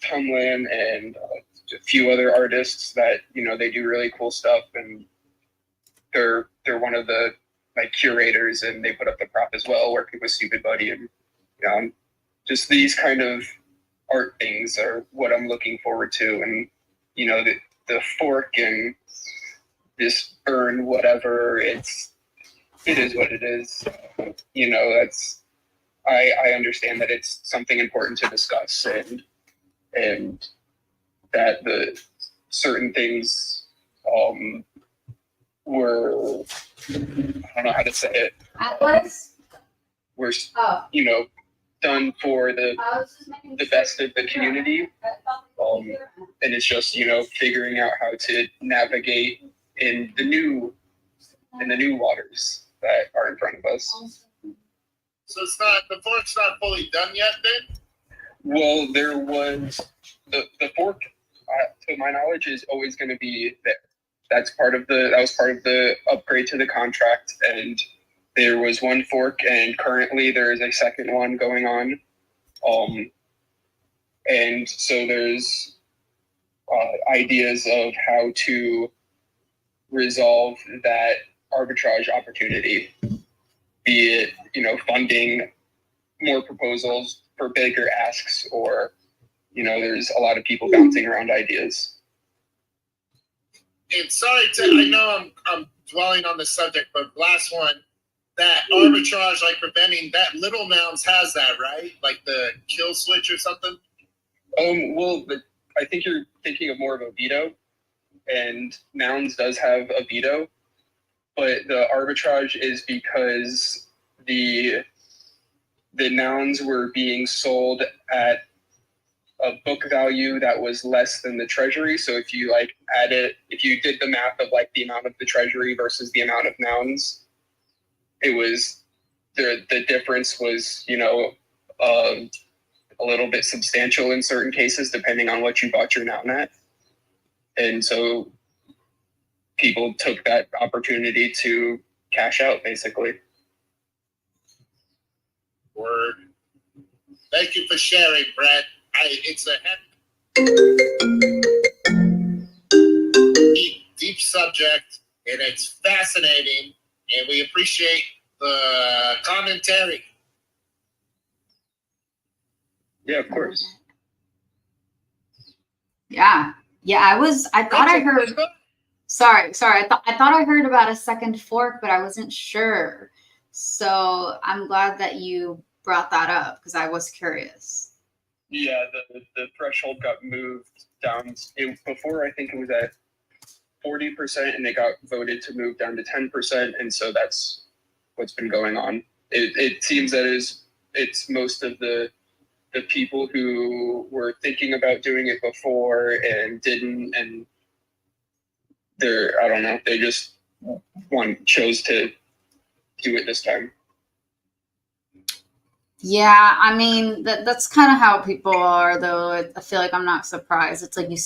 Tumlin and a few other artists that, you know, they do really cool stuff, and they're one of the like curators, and they put up the prop as well, working with Stupid Buddy, and just these kind of art things are what I'm looking forward to. And you know, the fork and this burn whatever, it is what it is. You know, that's I understand that it's something important to discuss, and that the certain things were, I don't know how to say it. Atlas? Were, you know, done for the best of the community. And it's just, you know, figuring out how to navigate in the new waters that are in front of us. So the fork's not fully done yet then? Well, there was the fork, to my knowledge, is always going to be there. That was part of the upgrade to the contract, and there was one fork, and currently there is a second one going on. And so there's ideas of how to resolve that arbitrage opportunity, be it, you know, funding more proposals for bigger asks, or, you know, there's a lot of people bouncing around ideas. And sorry I know I'm dwelling on the subject, but last one, that arbitrage, like preventing that, Little Nouns has that, right? Like the kill switch or something? Well, I think you're thinking of more of a veto, and Nouns does have a veto, but the arbitrage is because the Nouns were being sold at a book value that was less than the treasury. So if you like if you did the math of like the amount of the treasury versus the amount of Nouns, it was the difference was, you know, a little bit substantial in certain cases, depending on what you bought your Noun at. And so people took that opportunity to cash out, basically. Word. Thank you for sharing, Brett. It's a deep subject, and it's fascinating, and we appreciate the commentary. Yeah, of course. Yeah. I thought I heard. Sorry. I thought I heard about a second fork, but I wasn't sure. So I'm glad that you brought that up, because I was curious. Yeah, the threshold got moved down. Before, I think it was at 40%, and it got voted to move down to 10%, and so that's what's been going on. It seems that it's most of the people who were thinking about doing it before and didn't, and I don't know, they just chose to do it this time. Yeah, I mean that's kind of how people are, though. I feel like I'm not surprised. It's like you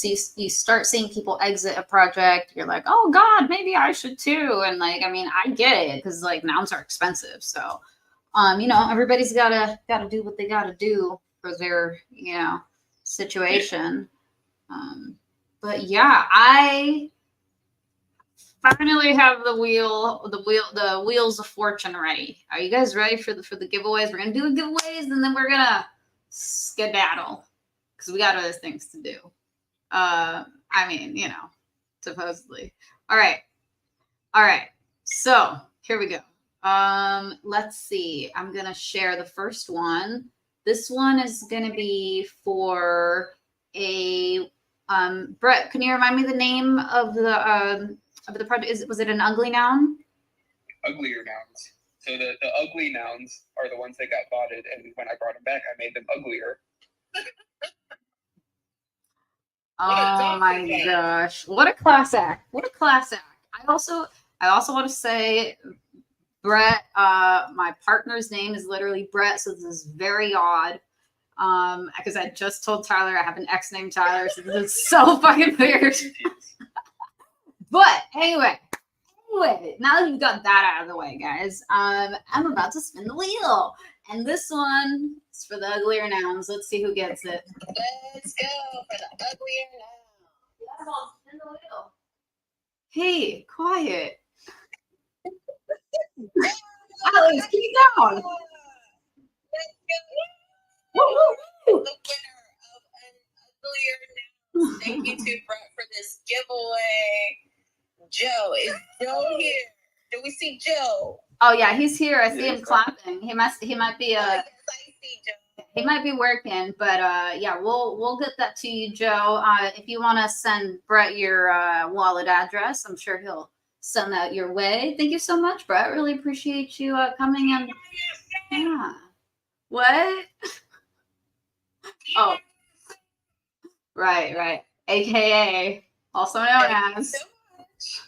start seeing people exit a project, you're like, oh God, maybe I should too. And like, I mean, I get it, because like Nouns are expensive, so you know, everybody's gotta do what they gotta do for their, you know, situation. But yeah, I finally have the wheels of fortune ready. Are you guys ready for the giveaways? We're gonna do the giveaways, and then we're gonna skedaddle, because we got other things to do. I mean, you know, supposedly. All right. So here we go. Let's see. I'm gonna share the first one. This one is gonna be for a Brett. Can you remind me the name of the project? Was it an ugly noun? Uglier nouns. So the ugly nouns are the ones that got botted, and when I brought them back, I made them uglier. Oh my gosh. What a class act. I also want to say, Brett, my partner's name is literally Brett, so this is very odd. Because I just told Tyler I have an ex named Tyler, so this is so fucking weird. But anyway, Anyway, now that you've got that out of the way, guys, I'm about to spin the wheel. And this one is for the uglier nouns. Let's see who gets it. Let's go for the uglier now. Spin the wheel. Hey, quiet. Alex, keep down. Let's go. Woo-hoo. The winner of an uglier now. Thank you to Brett for this giveaway. Joe, is Joe here? Do we see Joe? Oh yeah, he's here. I see him clapping. He might be yes, I see Joe. he might be working, but yeah, we'll get that to you, Joe. If you want to send Brett your wallet address, I'm sure he'll send that your way. Thank you so much, Brett. Really appreciate you coming in. Yeah. What? Oh. Right. AKA, also known as. It's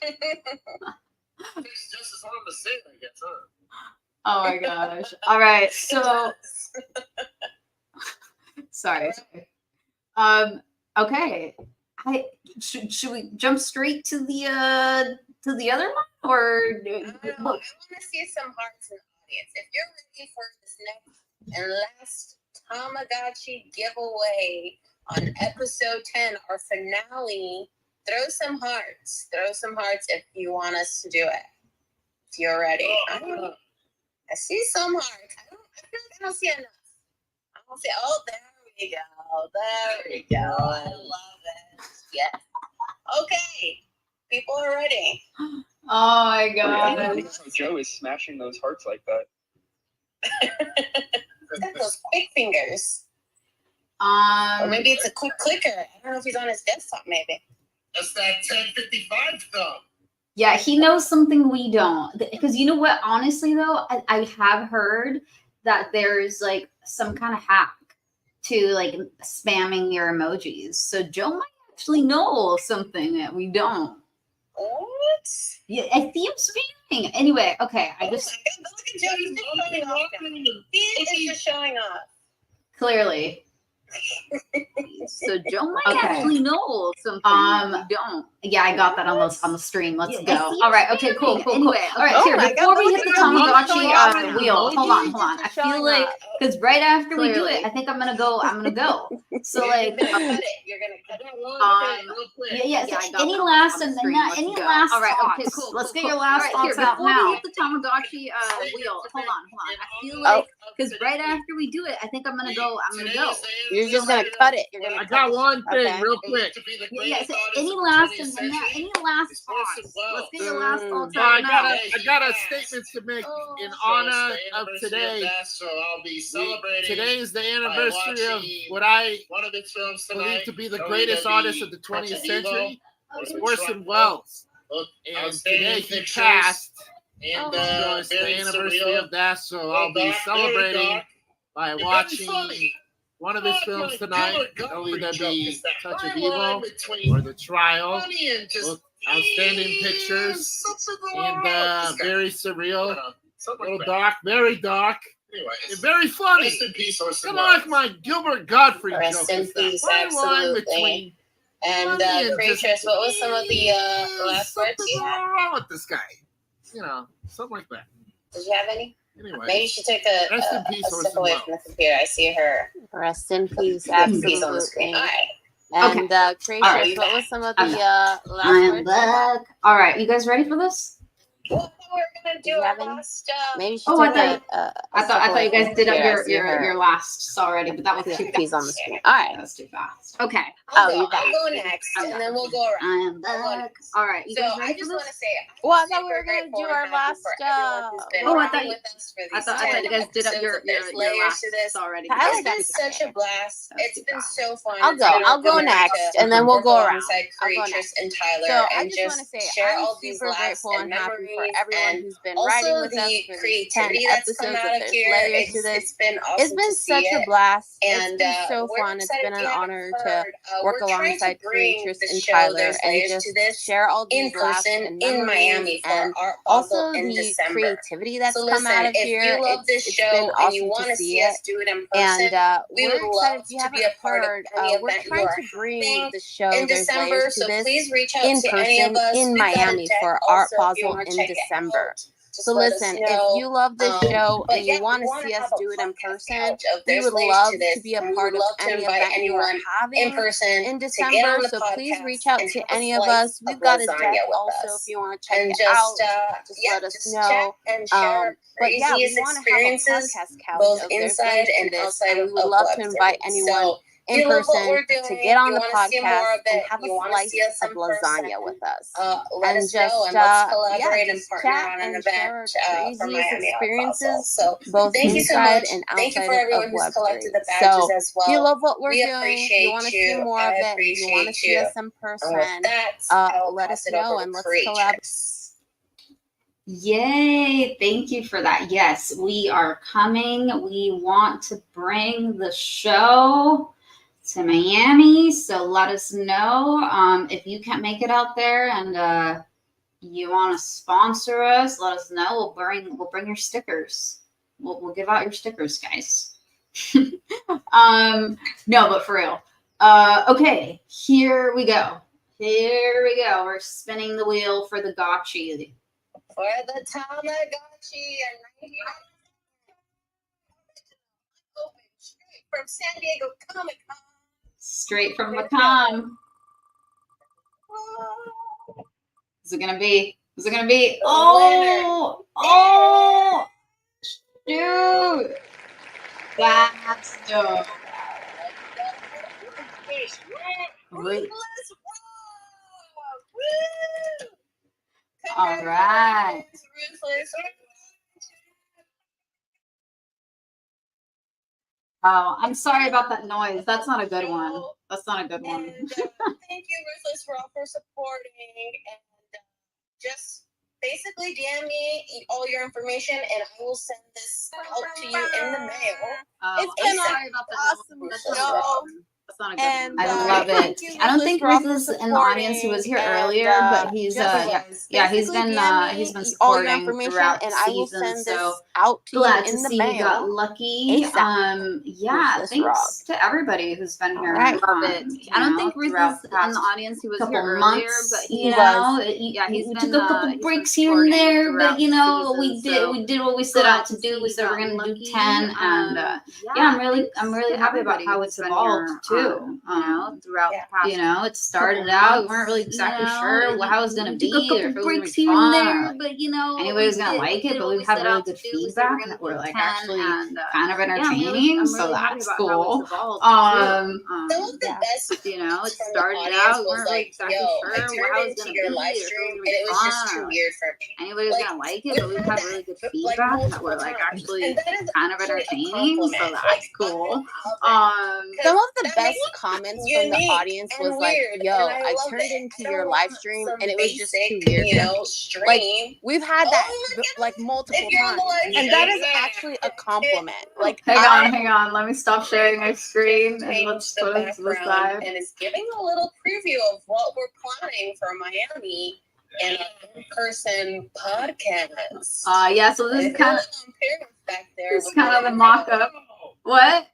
just as hard to say, I guess, huh? Oh my gosh. All right. So sorry. Okay. Should we jump straight to the other one, or I want to see some hearts in the audience. If you're ready for this next and last Tamagotchi giveaway on episode 10, our finale, throw some hearts. Throw some hearts if you want us to do it. If you're ready. I see some hearts. I feel like I don't see enough. I don't see. Oh, there we go. There we go. I love it. Yes. Okay. People are ready. oh my god. Joe is smashing those hearts like that. Those quick fingers. Or maybe it's a quick clicker. I don't know if he's on his desktop, maybe. That's that 1055 thumb. Yeah, he knows something we don't. Because you know what? Honestly, though, I have heard that there's like some kind of hack to like spamming your emojis. So Joe might actually know something that we don't. What? Yeah, I see him spamming. Anyway, okay. I just look at Joe. He's just showing off. He is just showing off. clearly. So Joe might actually know something we don't. Yeah, I got that on the stream. Let's go. All right. Okay. Cool. Anyway, all right. Here, before we hit the Tamagotchi wheel, hold on. I feel like because right after we do it, I think I'm gonna go. So like, you're gonna cut it. Yeah. Any last and any last. All right. Okay. Cool. Let's get your last thoughts out now. Before we hit the Tamagotchi wheel, hold on. I feel like because right after we do it, I think I'm gonna go. You're just gonna cut it. I got one thing real quick. Yeah. So any last thoughts? Let's get your last thoughts So out now. I got a statement to make in honor of today. So I'll be celebrating. Today is the anniversary of what I one of its films believe tonight. to be the greatest artist of the 20th century, Orson Welles. And today he passed. And So it's the anniversary of that, so I'll be celebrating by watching one of his films tonight. It'll either be Touch of Evil or The Trial. Look, outstanding pictures and very surreal, little dark, very dark, and very funny. Rest in peace, Orson Kind of like my Gilbert Gottfried Rest joke. in It's that peace, fine line absolutely. between And funny and Creatures, what was some of the last words something's you had? wrong with this guy. You know, something like that. Did you have any? Anyway, Maybe you should take a rest in peace, step Orson away Welles. from the computer. I see her Rest in peace. piece on the Absolutely. screen. All right. And Creatures, All right. what was some of I'm the last I'm words? back. All right, you guys ready for this? Well, I thought we were gonna do you our have any? last. Maybe you should Oh, I take thought a I thought you guys did up Yeah, I see your her. lasts already, but that was too He's fast. on the screen. All right. That was too fast. Okay. I'll you're go. back. I'll go next, and then we'll go around. I am back. All right, you So guys I ready just for want to this? say, Well, I I'm thought we were super gonna grateful do and our happy last, for everyone who's been Oh, I riding thought you- with us for I these thought 10 you guys did up episodes. your There's layers last to this. already. I It's like been that. such a blast. That's It's too been fast. so fun. I'll It's go. been a I'll go delight next, to and then we'll work go around. alongside I'll go Creatures next. and Tyler So I and just want to say share I'm all these super laughs grateful and happy for memories everyone and who's been also riding with us the for these 10 creativity that's come episodes. out If of there's here. layers to this, It's been awesome it's been to see such a it. blast. And It's been so we're fun. It's excited. been If an you haven't honor to heard, work we're trying to alongside bring Creatress the and show Tyler There's and Layers just to This share all in these laughs person and in memories Miami for and Art also Basel in the December. creativity that's So come out listen, of if here. you love this It's been show and you awesome want to to see see it. us do it in person, And we we're would excited. love If you to be haven't a part of heard, any we're event you trying are to bring having the show in There's December. Layers to So This please reach out in to any of person us. in We've got a Miami deck for Art also if you Basel want to in check it December. out. Just So let us listen, know. if you love this show But and yeah, you want we to want see to us have a do it in podcast person, couch of we There's would Layers love to This. to be a And we part would of love to any invite event you are anyone in having person in to get December. on the So please podcast reach out and to have a any of slice us. We've of got a lasagna deck with also us. if you want to check And it just out. Just yeah, let us just know. chat and share But yeah, we craziest want to have a experiences podcast couch both of There's inside Layers to and This, outside and we of would love to Web3. invite anyone So if in you love what person we're doing, to get on you the want to see more podcast of and it, have a you want to slice see us of in person, lasagna with us. let And us know just and let's yeah, collaborate and just partner chat on an and share event our for craziest Miami Art Basel. experiences, So both thank you so inside much. and Thank you outside for of everyone who's Web3. collected the badges So as if you well. love what we're We doing, you appreciate want to see you. more I of it, you want to appreciate see you. us in And with person, that, I will let pass us it know over and to let's collaborate. Creatress. Yay. Thank you for that. Yes, we are coming. We want to bring the show to Miami. So let us know if you can't make it out there and you want to sponsor us. Let us know. We'll bring your stickers. We'll give out your stickers, guys. No, but for real. Okay, here we go. Here we go. We're spinning the wheel for the gotchi. For the Tamagotchi and from San Diego Comic Con. Straight from the con. Is it gonna be? Is it gonna be? Oh! Oh! Dude! That's dope. All right. Oh, I'm sorry about that noise. That's not a good one. That's not a good one. And thank you, Ruthless, for all for supporting. And just basically DM me all your information, and I will send this out to you in the mail. It's been an awesome show. That's not a good And one. I love it. I don't think Ruthless in the audience who was here earlier, but he's he's been supporting throughout the season. So out to glad you to in the see mail. you got lucky. ASAP. Yeah, Ruthless thanks Rob. to everybody who's been here. Right. Love it. I don't think Ruthless in the audience who was here earlier, but he was. We took a couple breaks here and there, but you know, we did what we set out to do. We said we're gonna do 10, and I'm really happy about how it's evolved too. Throughout the past, it started out, we weren't really exactly sure how it was gonna be, or if it was gonna be fun, but anybody was gonna like it. But we've had really good feedback that were like actually kind of entertaining, so that's cool. Some of the best, it started out, we weren't really exactly sure I how turned it was into gonna your be, live or if stream, it and it was was gonna be just too fun. weird for me. Anybody was gonna like it, but we've had really good feedback that were like actually kind of entertaining, so that's cool. Some of the best comments from the audience was like, "Yo, I turned into your live stream and it was just too weird for me." Like we've had that like multiple times, and that is actually a compliment. Like, hang on, let me stop sharing my screen and let's put it to the side. And it's giving a little preview of what we're planning for Miami in an in-person podcast. Yeah, so this is kind of back there. It's kind of the mock-up. What?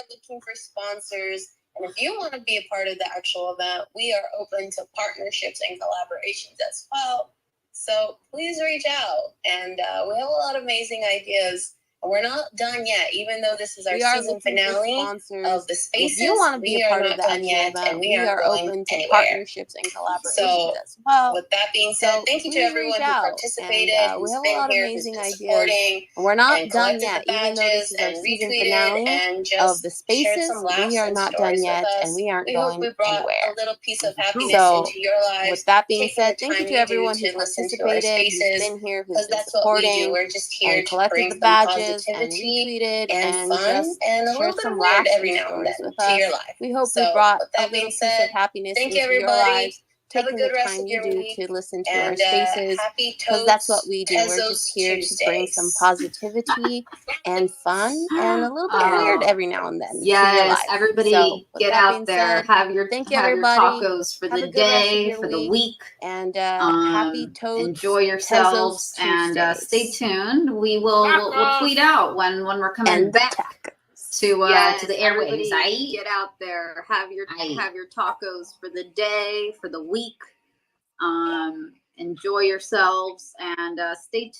Looking for sponsors, and if you want to be a part of the actual event, we are open to partnerships and collaborations as well. So please reach out, and we have a lot of amazing ideas We're not done yet, even though this is our season finale of the Spaces. If you want to be a part of the annual event, we are open to partnerships and collaborations as well. With that being said, thank you to everyone who participated, we who's have a been lot of here, amazing who's been ideas. supporting, We're not and done collected yet, the even though this badges is our and season retweeted finale and of the just shared Spaces. some laughs We are and not done stories yet, with us. and we aren't We going hope we brought anywhere. a little piece of happiness So, into your lives. with that being taking said, the thank you time to everyone who do to listen to our participated, who's spaces, been here, who's because been that's what we do. supporting, We're just here and to collected bring the some badges and positivity retweeted and and fun just and a little shared bit some of weird laughs every and now and stories then with to us. your life. We hope So, we brought with a that little being piece said, of happiness thank you, into your everybody. lives, Have a taking good the rest time of you your do week. to listen to our And spaces, happy because that's what Totes we do. We're Tezos just here to bring some Tuesdays. positivity and fun and a little bit of weird every now and then to your Yes, life. everybody So, with get that out being there. said, Have your thank you, have your everybody. tacos for Have the a good rest of day, your for the week. and happy Totes Enjoy yourselves Tezos and stay Tuesdays. tuned. We'll tweet out when we're coming And back to Yes, the airwaves. everybody Get out there. Have your tacos for the day, for the week. Enjoy yourselves and stay tuned.